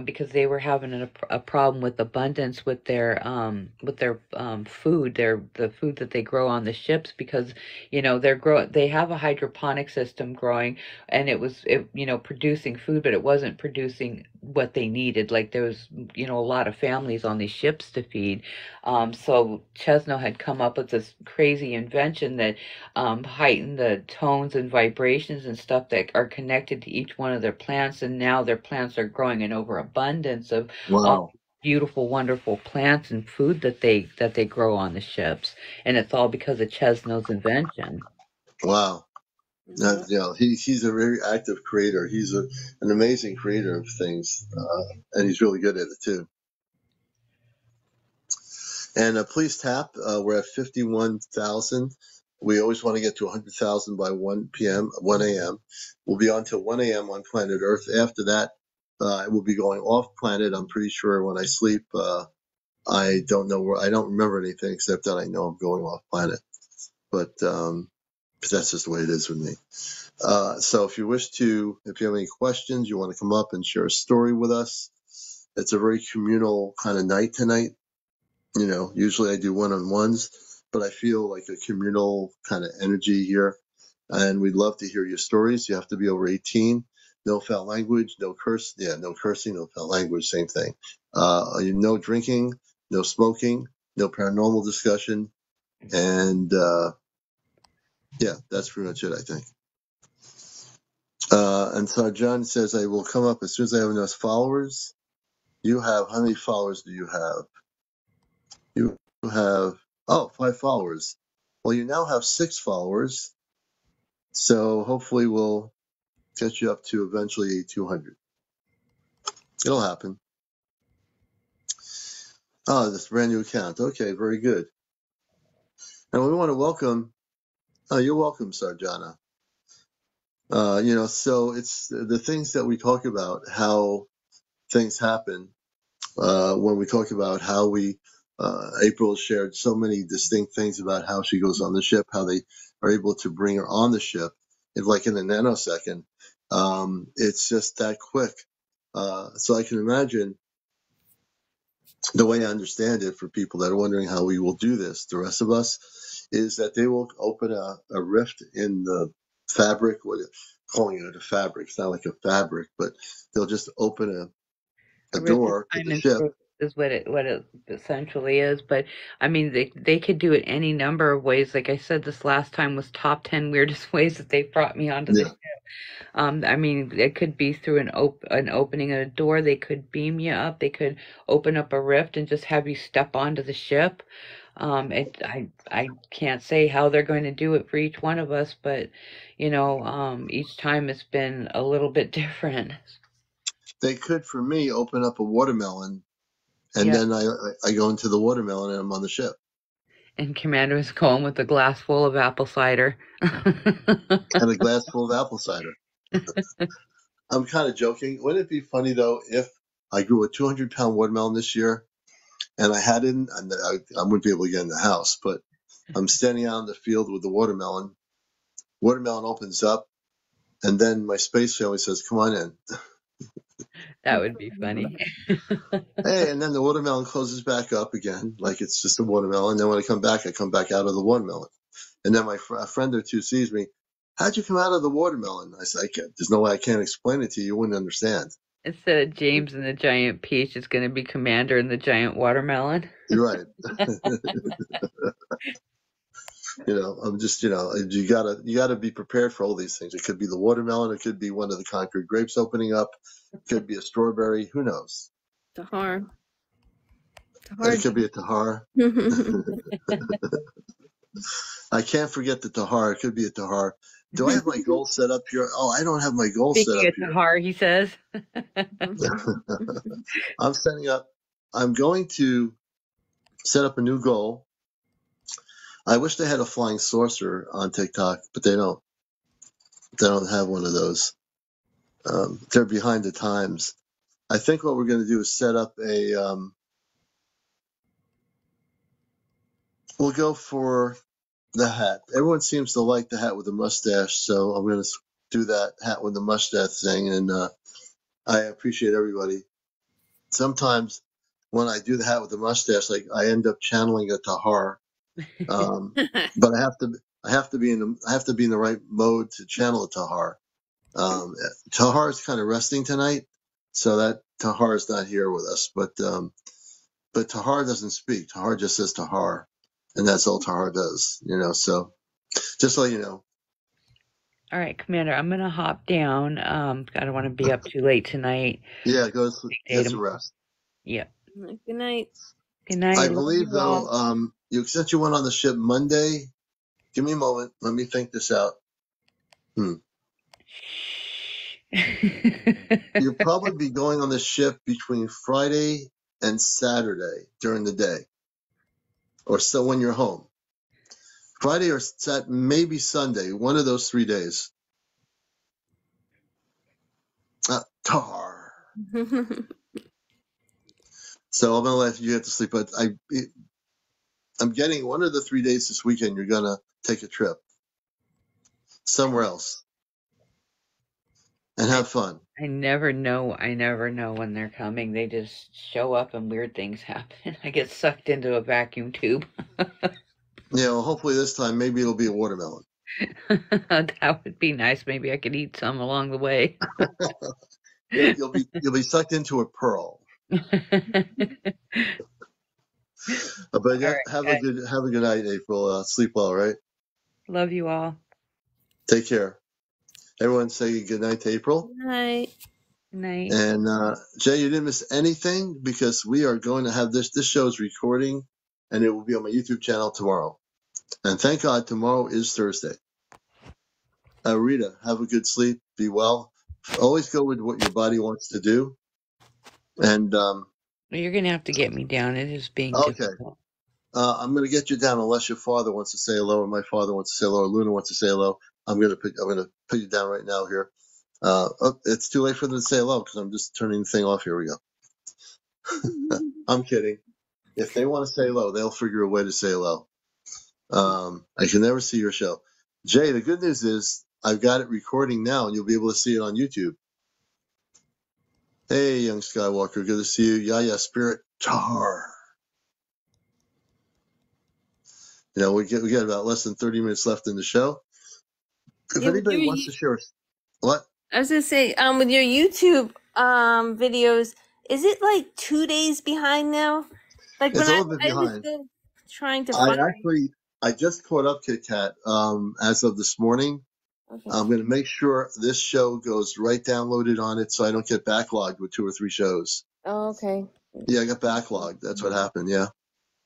because they were having a problem with abundance with their food, the food that they grow on the ships, because they have a hydroponic system growing, and it producing food, but it wasn't producing what they needed. Like there was a lot of families on these ships to feed. So Chesno had come up with this crazy invention that heightened the tones and vibrations and stuff that are connected to each one of their plants, and now their plants are growing in overabundance of all Wow, beautiful, wonderful plants and food that they grow on the ships, and it's all because of Chesno's invention. wow. Mhm. He's a very active creator. He's an amazing creator of things, and he's really good at it too. And please tap. We're at 51,000. We always want to get to 100,000 by 1 p.m., 1 a.m. We'll be on till 1 a.m. on planet Earth. After that, I will be going off planet. I'm pretty sure when I sleep, I don't know I don't remember anything except that I know I'm going off planet. But, because that's just the way it is with me. So if you have any questions, you want to come up and share a story with us. It's a very communal kind of night tonight. Usually I do one-on-ones, but I feel like a communal kind of energy here. And we'd love to hear your stories. You have to be over 18. No foul language, no curse. Yeah, no cursing, no foul language, same thing. No drinking, no smoking, no paranormal discussion. And yeah, that's pretty much it, I think. And so John says, I will come up as soon as I have enough followers. How many followers do you have? You have, 5 followers. Well, you now have 6 followers. So hopefully we'll get you up to eventually 200. It'll happen. Oh, this brand new account. Okay, very good. And we want to welcome, you're welcome, Sarjana. So it's the things that we talk about, how things happen. When we talk about how April shared so many distinct things about how she goes on the ship, how they are able to bring her on the ship, like in a nanosecond. It's just that quick. So I can imagine the way I understand it for people that are wondering how we will do this, the rest of us, is that they will open a rift in the fabric, calling it a fabric. It's not like a fabric, but they'll just open a A rift of door to time the and ship. space is what it essentially is. But I mean, they could do it any number of ways. Like I said, this last time was top 10 weirdest ways that they brought me onto the Yeah. ship. I mean, it could be through an opening of a door. They could beam you up. They could open up a rift and just have you step onto the ship. I can't say how they're going to do it for each one of us, but each time it's been a little bit different. They could, for me, open up a watermelon, and Yeah. then I go into the watermelon and I'm on the ship. And Commander is going with a glass full of apple cider. And a glass full of apple cider. I'm kind of joking. Wouldn't it be funny, though, if I grew a 200-pound watermelon this year and I had it, and I wouldn't be able to get in the house, but I'm standing out in the field with the watermelon. Watermelon opens up, and then my space family says, come on in. That would be funny. Hey, and then the watermelon closes back up again, like it's just a watermelon. Then when I come back out of the watermelon. And then a friend or two sees me. How'd you come out of the watermelon? I said, there's no way I can't explain it to you. You wouldn't understand. Instead of James and the giant peach, it's going to be Commander and the giant watermelon. You're right. I'm just, you gotta be prepared for all these things. It could be the watermelon. It could be one of the Concord grapes opening up. It could be a strawberry. Who knows? Tahar. It could be a tahar. I can't forget the tahar. It could be a tahar. Do I have my goal set up here? Oh, I don't have my goal set Speaking up of here. Tahar, he says. I'm setting up. I'm going to set up a new goal. I wish they had a flying saucer on TikTok, but they don't. They don't have one of those. They're behind the times. I think what we're going to do is set up a. We'll go for the hat. Everyone seems to like the hat with the mustache, so I'm going to do that hat with the mustache thing. And I appreciate everybody. Sometimes when I do the hat with the mustache, like I end up channeling a tahar. But I have to be in the right mode to channel a tahar. Tahar is kind of resting tonight, so that Tahar is not here with us. But Tahar doesn't speak. Tahar just says Tahar, and that's all Tahar does. So just so you know. All right, Commander, I'm gonna hop down. I don't want to be up too late tonight. Yeah, go get some rest. Yep. Good night. Good night. I believe though, since you went on the ship Monday, give me a moment. Let me think this out. You'll probably be going on the ship between Friday and Saturday during the day, or so when you're home. Friday or maybe Sunday, one of those 3 days. Tar. So I'm gonna let you get to sleep, but I'm getting one of the 3 days this weekend. You're gonna take a trip somewhere else and have fun. I never know when they're coming. They just show up and weird things happen. I get sucked into a vacuum tube. Hopefully this time maybe it'll be a watermelon. That would be nice. Maybe I could eat some along the way. You'll be sucked into a pearl. But yeah, have a good night, April. Sleep well, right? Love you all. Take care. Everyone say good night to April. Good night. Good night. And Jay, you didn't miss anything because we are going to have this show is recording and it will be on my YouTube channel tomorrow. And thank God tomorrow is Thursday. Rita, have a good sleep. Be well. Always go with what your body wants to do. And you're going to have to get me down. It is being difficult. I'm going to get you down unless your father wants to say hello or my father wants to say hello or Luna wants to say hello. I'm going to put you down right now here. It's too late for them to say hello because I'm just turning the thing off. Here we go. I'm kidding. If they want to say hello, they'll figure a way to say hello. I can never see your show. Jay, the good news is I've got it recording now and you'll be able to see it on YouTube. Hey, young Skywalker, good to see you. Yaya Spirit Tar. We get about less than 30 minutes left in the show. If anybody wants to share, what? I was gonna say, with your YouTube videos, is it like 2 days behind now? Like It's when a little bit behind. I was still trying to find. I just caught up, Kit Kat, as of this morning. Okay. I'm going to make sure this show goes right downloaded on it so I don't get backlogged with 2 or 3 shows. Oh, okay. Yeah, I got backlogged. That's what happened, yeah.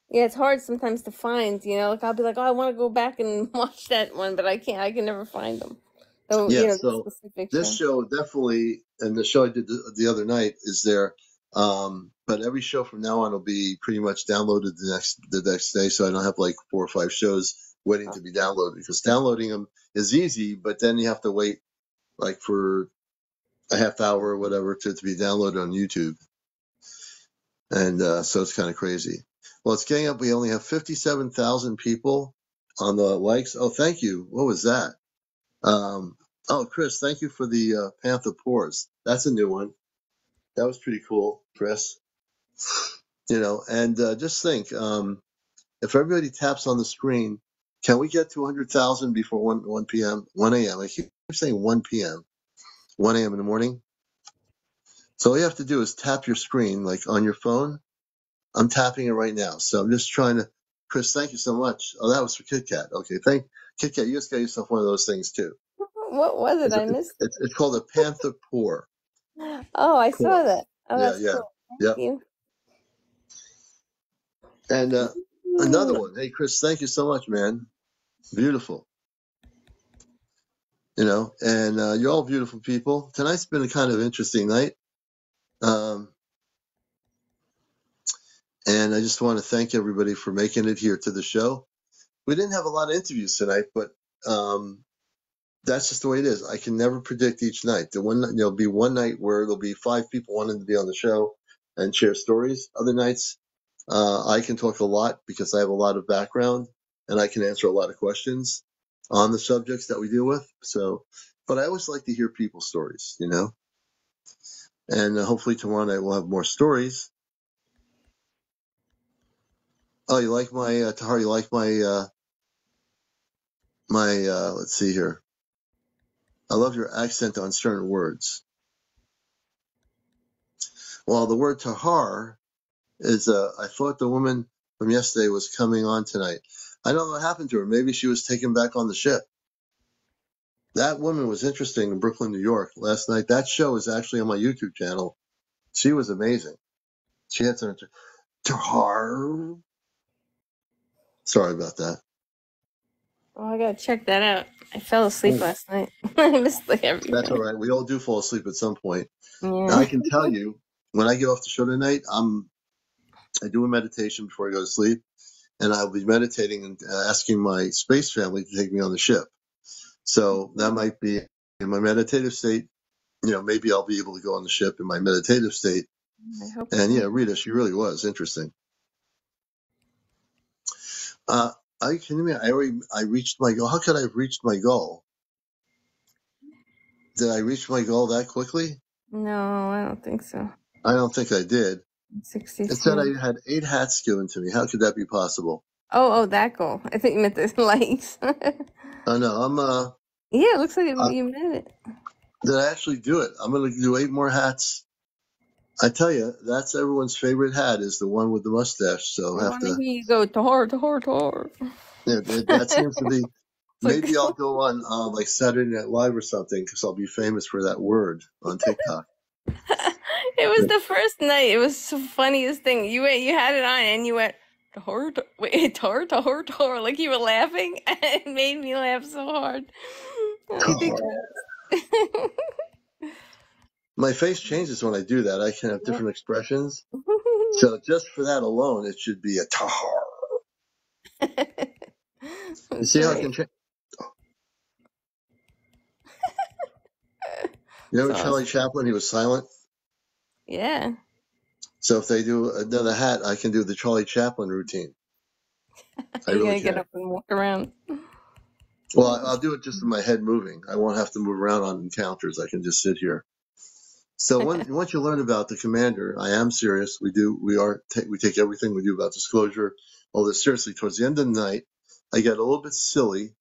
Yeah, it's hard sometimes to find, like I'll be like, oh, I want to go back and watch that one, but I can't. I can never find them. So, so this show definitely, and the show I did the other night is there. But every show from now on will be pretty much downloaded the next day, so I don't have like 4 or 5 shows waiting to be downloaded because downloading them is easy, but then you have to wait like for a half hour or whatever to be downloaded on YouTube, and so it's kind of crazy. Well, it's getting up. We only have 57,000 people on the likes. Oh, thank you. What was that? Chris, thank you for the Panther Pores. That's a new one. That was pretty cool, Chris. And just think, if everybody taps on the screen, can we get to 100,000 before 1 p.m., 1 a.m.? I keep saying 1 p.m., 1 a.m. in the morning. So all you have to do is tap your screen, like on your phone. I'm tapping it right now. So I'm just trying to Chris, thank you so much. Oh, that was for Kit Kat. Okay, Kit Kat. You just got yourself one of those things too. What was it? It's, I missed it. it's called a Panther Pour. Oh, I Pour. saw that. Oh, Yeah, that's yeah, cool. yeah. Thank you. And another one. Hey, Chris, thank you so much, man. Beautiful. You know, and you're all beautiful people. Tonight's been a kind of interesting night. And I just want to thank everybody for making it here to the show. We didn't have a lot of interviews tonight, but that's just the way it is. I can never predict each night. There'll be one night where there'll be 5 people wanting to be on the show and share stories. Other nights, I can talk a lot because I have a lot of background and I can answer a lot of questions on the subjects that we deal with. So, but I always like to hear people's stories, you know. And hopefully tomorrow night we'll have more stories. Oh, you like my Tahar? You like my let's see here. I love your accent on certain words. Well, the word Tahar is, I thought the woman from yesterday was coming on tonight. I don't know what happened to her. Maybe she was taken back on the ship. That woman was interesting in Brooklyn, New York last night. That show is actually on my YouTube channel. She was amazing. She had some Tahar. Sorry about that. Oh, I gotta check that out. I fell asleep last night. I missed like everything. That's all right. We all do fall asleep at some point. Yeah. Now, I can tell you, when I get off the show tonight, I do a meditation before I go to sleep, and I'll be meditating and asking my space family to take me on the ship. So that might be in my meditative state. You know, maybe I'll be able to go on the ship in my meditative state. I hope And so. yeah, Rita, she really was interesting. I reached my goal. How could I have reached my goal? Did I reach my goal that quickly? No, I don't think so. I don't think I did. 62. It said I had 8 hats given to me. How could that be possible? Oh, that goal. I think you meant the likes. Oh no, Yeah, it looks like you meant it. did I actually do it? I'm going to do 8 more hats. I tell you, that's everyone's favorite hat is the one with the mustache. So I have want to to. hear you go Tahar. Yeah, that seems to be. Like- Maybe I'll go on like Saturday Night Live or something because I'll be famous for that word on TikTok. It was the first night. It was the funniest thing. You had it on and you went Tahar, like you were laughing. It made me laugh so hard. I think My face changes when I do that. I can have different expressions. So just for that alone, it should be a Tahar. You see how it can change? You remember Charlie Chaplin? He was silent. Yeah. So if they do another hat, I can do the Charlie Chaplin routine. You're gonna get up and walk around. Well, I'll do it just with my head moving. I won't have to move around on encounters. I can just sit here. So once you learn about the commander, I am serious. We take everything we do about disclosure all this seriously. Towards the end of the night, I get a little bit silly,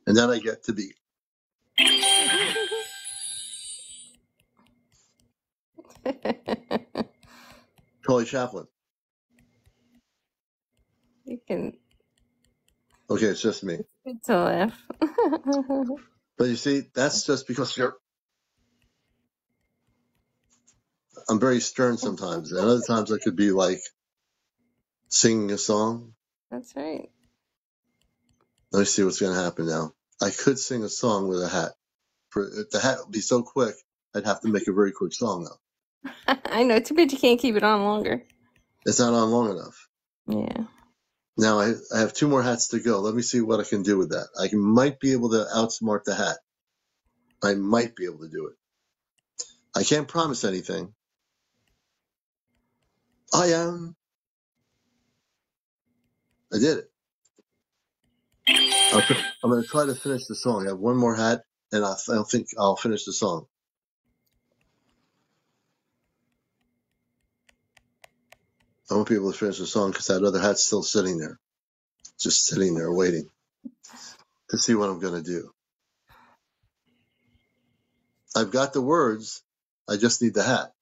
and then I get to be. Charlie Chaplin. You can. Okay, it's just me. It's good to laugh. But you see, that's just because I'm very stern sometimes. And other times I could be like singing a song. That's right. Let me see what's going to happen now. I could sing a song with a hat. If the hat would be so quick, I'd have to make a very quick song, though. I know. Too bad you can't keep it on longer. It's not on long enough. Yeah. Now I have 2 more hats to go. Let me see what I can do with that. I might be able to outsmart the hat. I might be able to do it. I can't promise anything. I did it. I'm going to try to finish the song. I have 1 more hat, and I think I'll finish the song. I won't be able to finish the song because that other hat's still sitting there. Just sitting there waiting to see what I'm going to do. I've got the words. I just need the hat.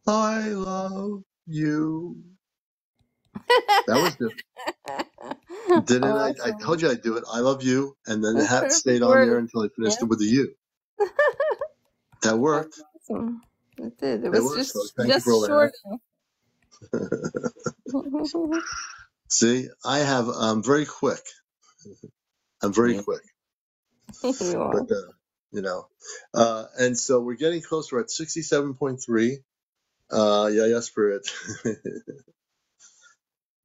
I love you. That was the didn't I Awesome. told you I'd do it. I love you, and then the hat Perfect stayed on there word. until I Yeah. finished it with the you. That That's worked. awesome. It did. It It was works, folks. Thank you for all just the short. See, I'm very quick. I'm very quick. You are. But and so we're getting closer at 67.3. Yeah, Spirit.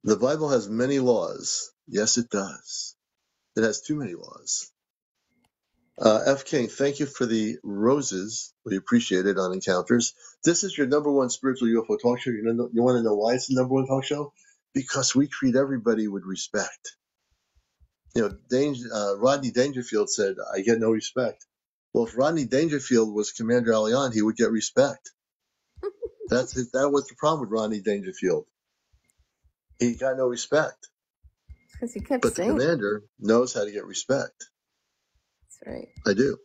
The Bible has many laws. Yes, it does. It has too many laws. F. King, thank you for the roses. We appreciate it on Encounters. This is your number one spiritual UFO talk show. You want to know why it's the number one talk show? Because we treat everybody with respect. Rodney Dangerfield said, I get no respect. Well, if Rodney Dangerfield was Commander Allian, he would get respect. That was the problem with Rodney Dangerfield. He got no respect. Because he kept But the saying. commander knows how to get respect. That's right. I do.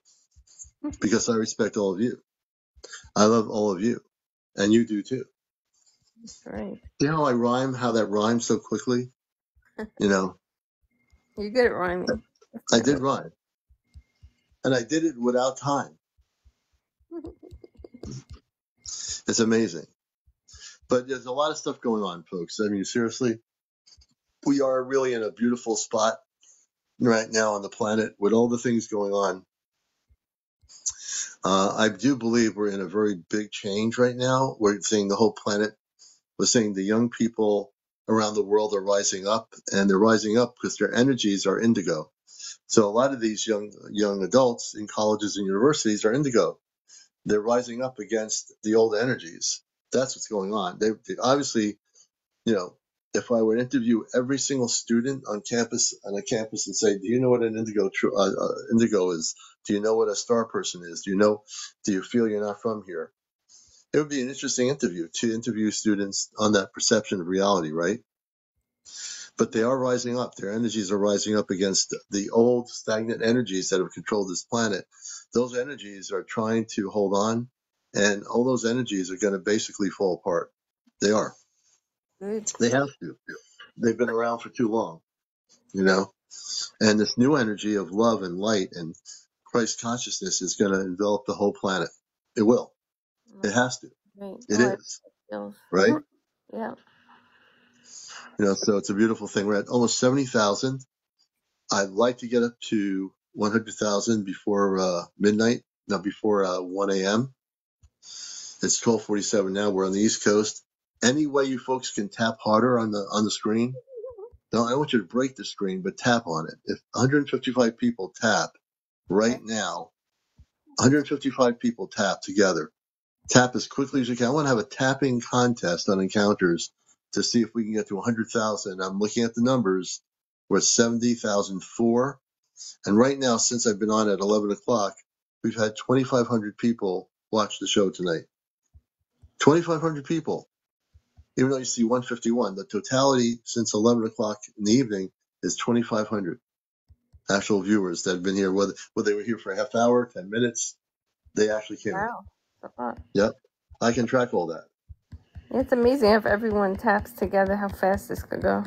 Because I respect all of you. I love all of you. And you do too. That's right. You know how that rhymes so quickly? You're good at rhyming. I did rhyme. And I did it without time. It's amazing. But there's a lot of stuff going on, folks. I mean, seriously, we are really in a beautiful spot right now on the planet with all the things going on. I do believe we're in a very big change right now. We're seeing the whole planet. We're seeing the young people around the world are rising up, and they're rising up because their energies are indigo. So a lot of these young adults in colleges and universities are indigo. They're rising up against the old energies. That's what's going on. They obviously, if I were to interview every single student on a campus and say, do you know what an indigo is? Do you know what a star person is? Do you feel you're not from here? It would be an interesting interview to interview students on that perception of reality, right? But they are rising up. Their energies are rising up against the old stagnant energies that have controlled this planet. Those energies are trying to hold on, and all those energies are going to basically fall apart. They are. Good. They have to. They've been around for too long, And this new energy of love and light and Christ consciousness is going to envelop the whole planet. It will. It has to. Right. It is. Right? Yeah. So it's a beautiful thing. We're at almost 70,000. I'd like to get up to 100,000 before midnight, not before 1 a.m. It's 12:47 now. We're on the East Coast. Any way you folks can tap harder on the screen. No, I don't want you to break the screen, but tap on it. If 155 people tap right now, 155 people tap together. Tap as quickly as you can. I want to have a tapping contest on Encounters to see if we can get to 100,000. I'm looking at the numbers. We're at 70,004. And right now, since I've been on at 11 o'clock, we've had 2,500 people watch the show tonight. 2,500 people. Even though you see 151, the totality since 11 o'clock in the evening is 2,500 actual viewers that have been here. Whether they were here for a half hour, 10 minutes, they actually came in. Wow. Yep. I can track all that. It's amazing if everyone taps together how fast this could go.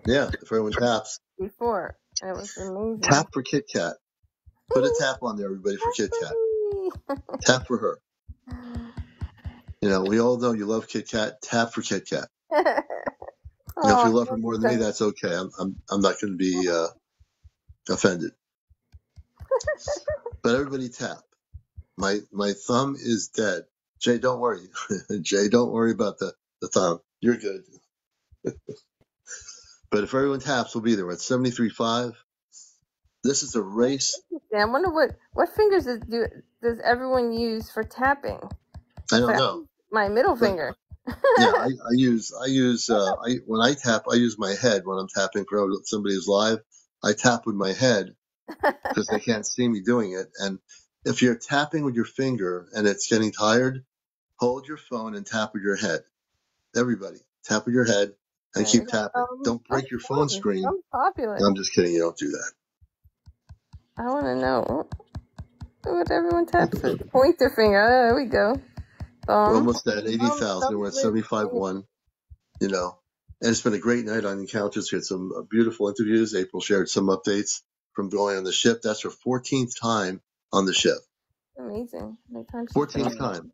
Yeah, if everyone taps. Before, it was amazing. Tap for Kit Kat. Put a tap on there, everybody, for Kit Kat. Tap for her. We all know you love Kit Kat. Tap for Kit Kat. If you love her more than me, that's okay. I'm not going to be offended. But everybody tap. My thumb is dead. Jay, don't worry. Jay, don't worry about the thumb. You're good. But if everyone taps, we'll be there. We're at 73.5. This is a race. I wonder what fingers does everyone use for tapping? I don't know. My middle finger. Yeah, I use when I tap, I use my head when I'm tapping for somebody who's live. I tap with my head because they can't see me doing it. And if you're tapping with your finger and it's getting tired, hold your phone and tap with your head. Everybody, tap with your head and keep tapping. Don't break your phone screen. I'm popular. No, I'm just kidding. You don't do that. I want to know what everyone taps with. Pointer finger. Oh, there we go. We're almost at Oh, 80,000. We're at selfless. 75.1, you know. And it's been a great night on Encounters. We had some beautiful interviews. April shared some updates from going on the ship. That's her 14th time on the ship. Amazing. Like, time she's been 14th time.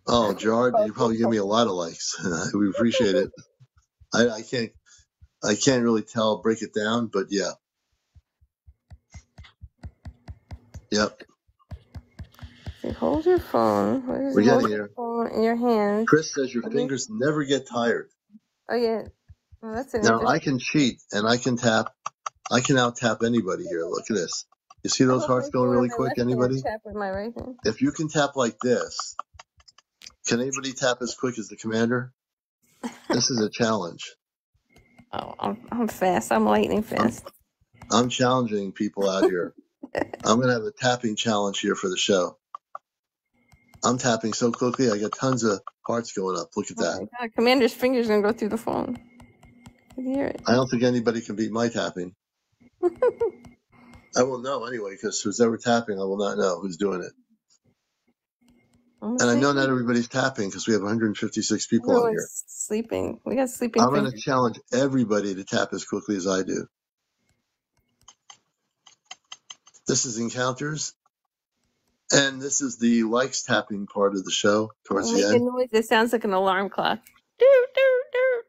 Oh, Gerard, you probably give me a lot of likes. We appreciate it. I can't really break it down, but yeah. Yep. So hold your phone. We're getting Hold there. your phone in your hand. Chris says your fingers never get tired. Oh yeah. Well, that's an Now interesting. I can cheat and I can tap. I can out tap anybody here. Look at this. You see I those hold hearts my going phone really on my quick? left hand, Anybody? tap with my right hand. If you can tap like this, can anybody tap as quick as the commander? This is a challenge. Oh, I'm fast. I'm lightning fast. I'm challenging people out here. I'm going to have a tapping challenge here for the show. I'm tapping so quickly, I got tons of hearts going up. Look at Oh that. my God, Commander's fingers gonna go through the phone. I can hear it. I don't think anybody can beat my tapping. I will know anyway, because who's ever tapping, I will not know who's doing it. And I know not everybody's tapping because we have 156 people on here. Everyone's sleeping. We got sleeping I'm going to fingers. challenge everybody to tap as quickly as I do. This is Encounters. And this is the likes tapping part of the show towards the Make a end. noise that sounds like an alarm clock.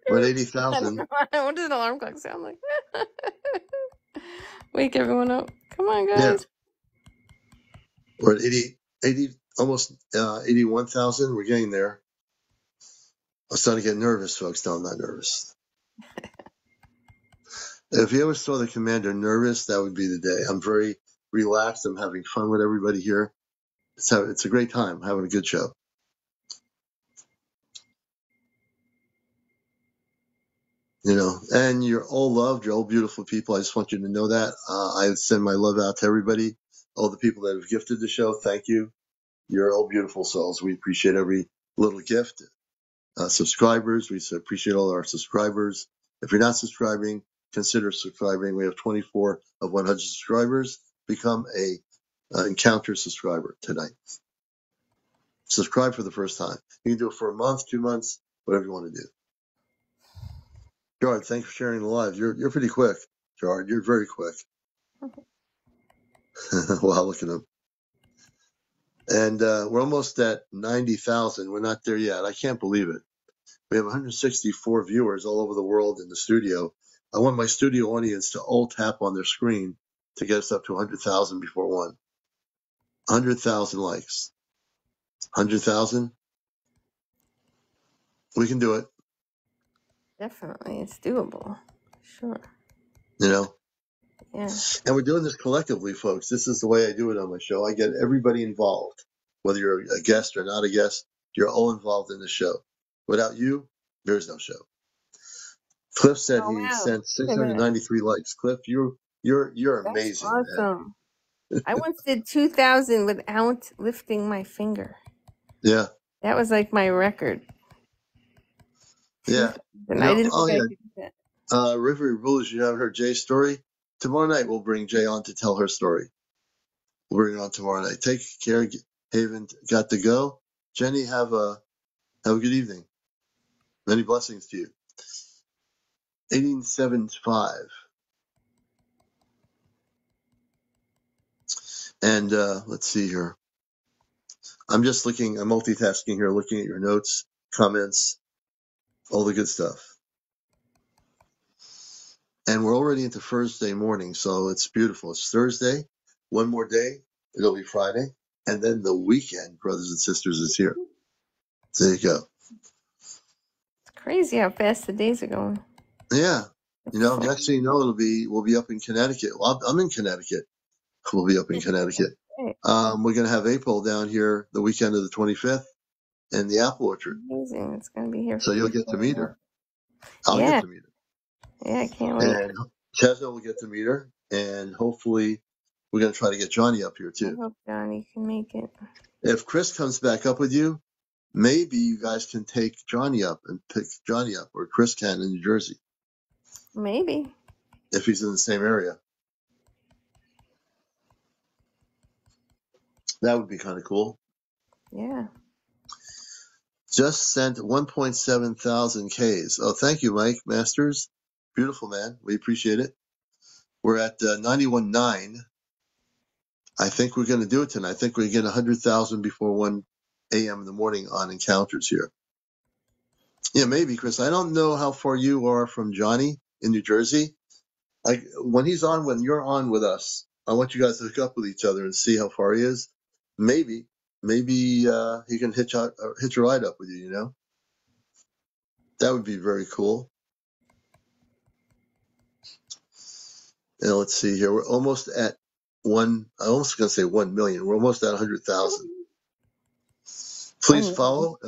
We're at 80,000. What does an alarm clock sound like? Wake everyone up. Come on, guys. Yeah. We're at 80 almost 81,000. We're getting there. I'm starting to get nervous, folks. No, I'm not nervous. If you ever saw the commander nervous, that would be the day. I'm very relaxed. I'm having fun with everybody here. It's a great time, having a good show. You know, and you're all loved. You're all beautiful people. I just want you to know that. I send my love out to everybody, all the people that have gifted the show. Thank you. You're all beautiful souls. We appreciate every little gift. Subscribers, we appreciate all our subscribers. If you're not subscribing, consider subscribing. We have 24 of 100 subscribers. Become a Encounter subscriber tonight. Subscribe for the first time. You can do it for a month, 2 months, whatever you want to do. Gerard, thanks for sharing the live. You're pretty quick, Gerard. You're very quick. Wow, look at him. And we're almost at 90,000. We're not there yet. I can't believe it. We have 164 viewers all over the world in the studio. I want my studio audience to all tap on their screen to get us up to 100,000 before 1. 100,000 likes. 100,000. We can do it. Definitely, it's doable. Sure. You know? Yeah. And we're doing this collectively, folks. This is the way I do it on my show. I get everybody involved. Whether you're a guest or not a guest, you're all involved in the show. Without you, there's no show. Cliff said he sent 693 likes. Cliff, you're amazing. That's awesome. I once did 2,000 without lifting my finger. Yeah. That was like my record. Yeah. And I didn't think I could do that. River Rules, you haven't heard Jay's story? Tomorrow night we'll bring Jay on to tell her story. We'll bring her on tomorrow night. Take care, Haven. Got to go. Jenny, have a good evening. Many blessings to you. 1875. And let's see here. I'm multitasking here, looking at your notes, comments, all the good stuff. And we're already into Thursday morning, so it's beautiful. It's Thursday. One more day, it'll be Friday. And then the weekend, brothers and sisters, is here. So there you go. It's crazy how fast the days are going. Yeah. You know, next thing you know, we'll be up in Connecticut. Well, I'm in Connecticut. We'll be up in Connecticut. We're going to have April down here the weekend of the 25th in the apple orchard. Amazing. It's going to be here. So you'll get to meet her. I'll get to meet her. Yeah, I can't wait. And Chesna will get to meet her. And hopefully we're going to try to get Johnny up here too. I hope Johnny can make it. If Chris comes back up with you, maybe you guys can take Johnny up and pick Johnny up, or Chris can in New Jersey. Maybe. If he's in the same area. That would be kind of cool. Yeah. Just sent 1.7 thousand Ks. Oh, thank you, Mike Masters. Beautiful, man. We appreciate it. We're at 91.9. I think we're going to do it tonight. I think we get 100,000 before 1 a.m. in the morning on encounters here. Yeah, maybe, Chris. I don't know how far you are from Johnny in New Jersey. When you're on with us, I want you guys to hook up with each other and see how far he is. Maybe he can hitch a ride up with you. You know, that would be very cool. And let's see here. We're almost at I almost going to say 1 million. We're almost at 100,000. Please follow.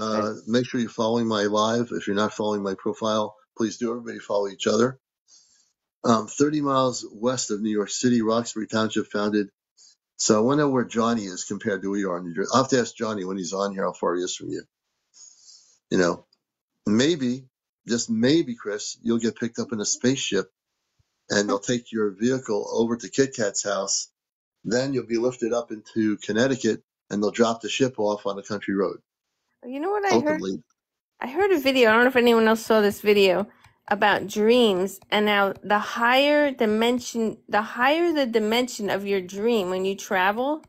Make sure you're following my live. If you're not following my profile, please do. Everybody follow each other. 30 miles west of New York City, Roxbury Township founded. So I want to know where Johnny is compared to where you are in New Jersey. I'll have to ask Johnny when he's on here how far he is from you. You know, maybe, just maybe, Chris, you'll get picked up in a spaceship and they'll take your vehicle over to Kit Kat's house. Then you'll be lifted up into Connecticut and they'll drop the ship off on a country road. You know what I heard? Ultimately, I heard a video. I don't know if anyone else saw this video about dreams. And now the higher the dimension of your dream when you travel,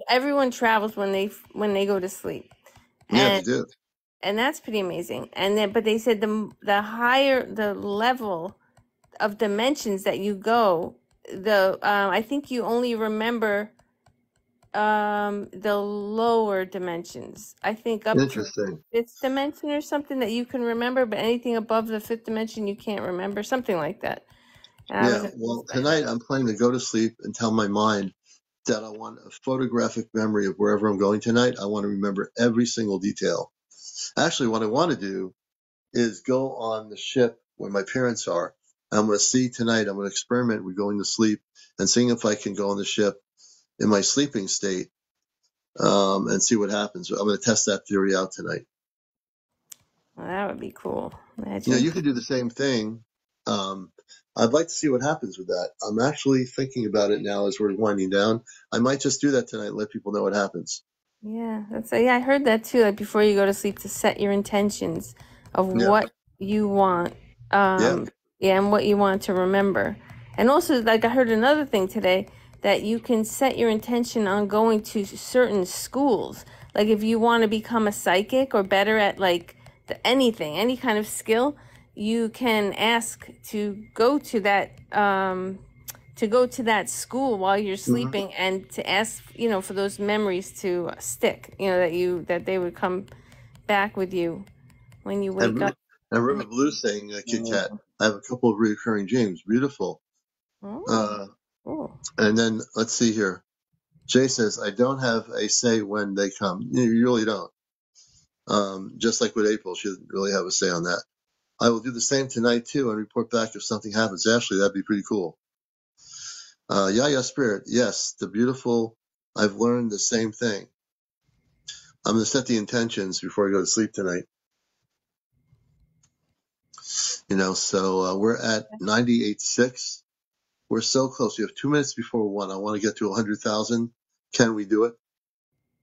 everyone travels when they go to sleep. Yeah, they do. And that's pretty amazing. But they said the higher the level of dimensions that you go, I think you only remember the lower dimensions. I think up to the fifth dimension or something that you can remember, but anything above the fifth dimension you can't remember, something like that. Well, tonight I'm planning to go to sleep and tell my mind that I want a photographic memory of wherever I'm going tonight. I want to remember every single detail. Actually, what I want to do is go on the ship where my parents are. I'm going to see tonight, I'm going to experiment with going to sleep and seeing if I can go on the ship in my sleeping state and see what happens. I'm going to test that theory out tonight. Well, that would be cool. You could do the same thing. I'd like to see what happens with that. I'm actually thinking about it now as we're winding down. I might just do that tonight and let people know what happens. Yeah, I heard that too. Like before you go to sleep, to set your intentions of what you want, and what you want to remember. And also, like I heard another thing today, that you can set your intention on going to certain schools. Like if you want to become a psychic or better at like anything, any kind of skill, you can ask to go to that school while you're sleeping, and to ask, for those memories to stick, that they would come back with you when you wake up. I remember Blue saying, Kit Kat, I have a couple of recurring dreams. Beautiful. And then let's see here. Jay says, I don't have a say when they come. You really don't. Just like with April, she doesn't really have a say on that. I will do the same tonight too and report back if something happens. Ashley, that'd be pretty cool. Yaya Spirit, yes, the beautiful. I've learned the same thing. I'm going to set the intentions before I go to sleep tonight. So we're at 98.6. We're so close. We have 2 minutes before 1. I want to get to 100,000. Can we do it?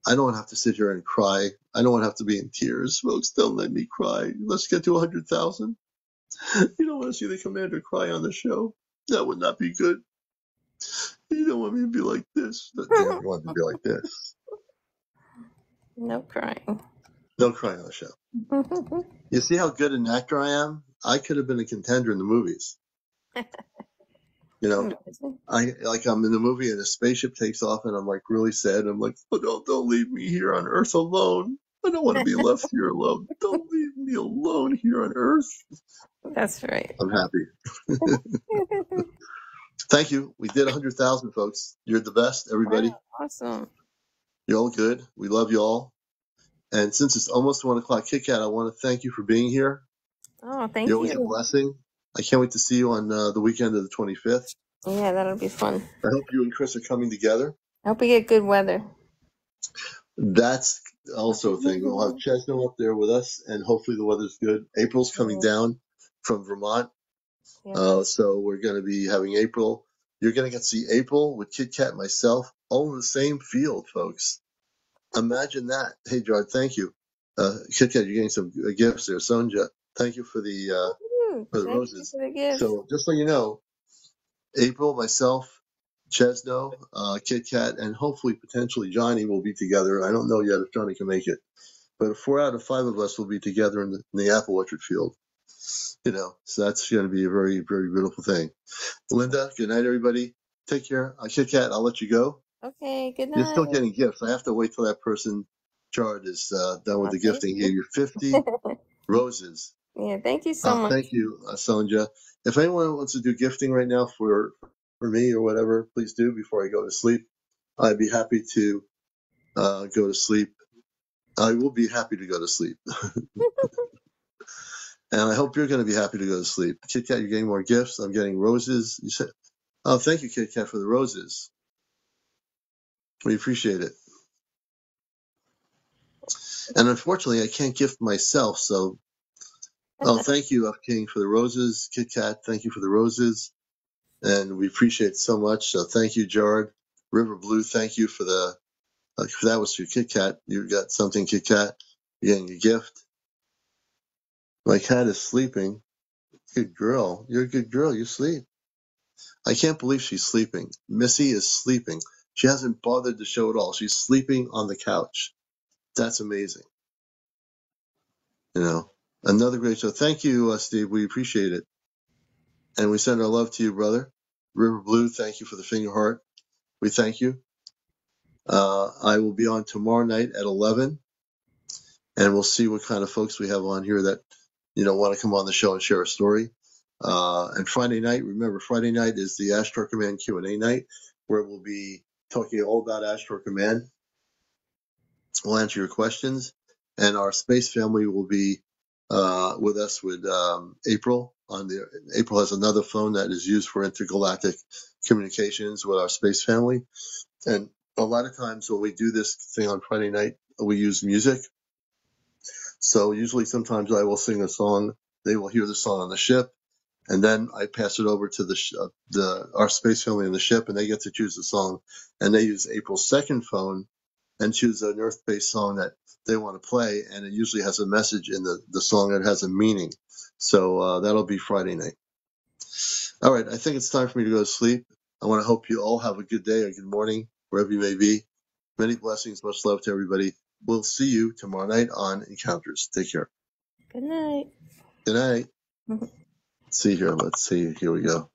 I don't want to have to sit here and cry. I don't want to have to be in tears. Folks, don't let me cry. Let's get to 100,000. You don't want to see the commander cry on the show. That would not be good. You don't want me to be like this. You don't want me to be like this. No crying. No crying on the show. You see how good an actor I am? I could have been a contender in the movies. I'm in the movie and a spaceship takes off and I'm like really sad. I'm like, oh, don't leave me here on Earth alone. I don't want to be left here alone. Don't leave me alone here on Earth. That's right. I'm happy. Thank you. We did 100,000, folks. You're the best, everybody. Wow, awesome. You're all good. We love you all. And since it's almost 1 o'clock, Kit Kat, I want to thank you for being here. Oh, thank you. You're always a blessing. I can't wait to see you on the weekend of the 25th. Yeah, that'll be fun. I hope you and Chris are coming together. I hope we get good weather. That's also a thing. We'll have Chesno up there with us, and hopefully the weather's good. April's coming down from Vermont. So we're going to be having April. You're going to get to see April with Kit Kat and myself all in the same field, folks. Imagine that. Hey, Gerard, thank you. Kit Kat, you're getting some gifts there. Sonja, thank you for the Thank you roses. for the gifts. So just so you know, April, myself, Chesno, Kit Kat, and hopefully potentially Johnny will be together. I don't know yet if Johnny can make it, but 4 out of 5 of us will be together in the apple orchard field. You know, so that's going to be a very, very beautiful thing. Linda, good night, everybody. Take care. Kit Kat, I'll let you go. Okay, good You're still night. getting gifts. I have to wait till that person, Chard, is done with the Okay. gifting. He gave you 50 roses. Yeah, thank you so much. Thank you, Sonja. If anyone wants to do gifting right now for me or whatever, please do before I go to sleep. I'd be happy to go to sleep. I will be happy to go to sleep. And I hope you're going to be happy to go to sleep. Kit Kat, you're getting more gifts. I'm getting roses. You said, oh, thank you, Kit Kat, for the roses. We appreciate it. And unfortunately, I can't gift myself. So, thank you, King, for the roses. Kit Kat, thank you for the roses. And we appreciate it so much. So thank you, Gerard. River Blue, thank you for the, that was your Kit Kat. You got something, Kit Kat. You're getting a gift. My cat is sleeping. Good girl. You're a good girl. You sleep. I can't believe she's sleeping. Missy is sleeping. She hasn't bothered to show at all. She's sleeping on the couch. That's amazing. You know, another great show. Thank you, Steve. We appreciate it. And we send our love to you, brother. River Blue, thank you for the finger heart. We thank you. I will be on tomorrow night at 11, and we'll see what kind of folks we have on here that, you know, want to come on the show and share a story. And Friday night, remember, Friday night is the Ashtar Command Q&A night, where we'll be talking all about Ashtar Command. We'll answer your questions, and our space family will be with us with April. April has another phone that is used for intergalactic communications with our space family. And a lot of times when we do this thing on Friday night, we use music. So usually sometimes I will sing a song. They will hear the song on the ship. And then I pass it over to our space family in the ship, and they get to choose the song. And they use April's second phone and choose an Earth-based song that they want to play. And it usually has a message in the song that has a meaning. So that'll be Friday night. All right, I think it's time for me to go to sleep. I want to hope you all have a good day or good morning, wherever you may be. Many blessings, much love to everybody. We'll see you tomorrow night on Encounters. Take care. Good night. Good night. See here. Let's see. Here we go.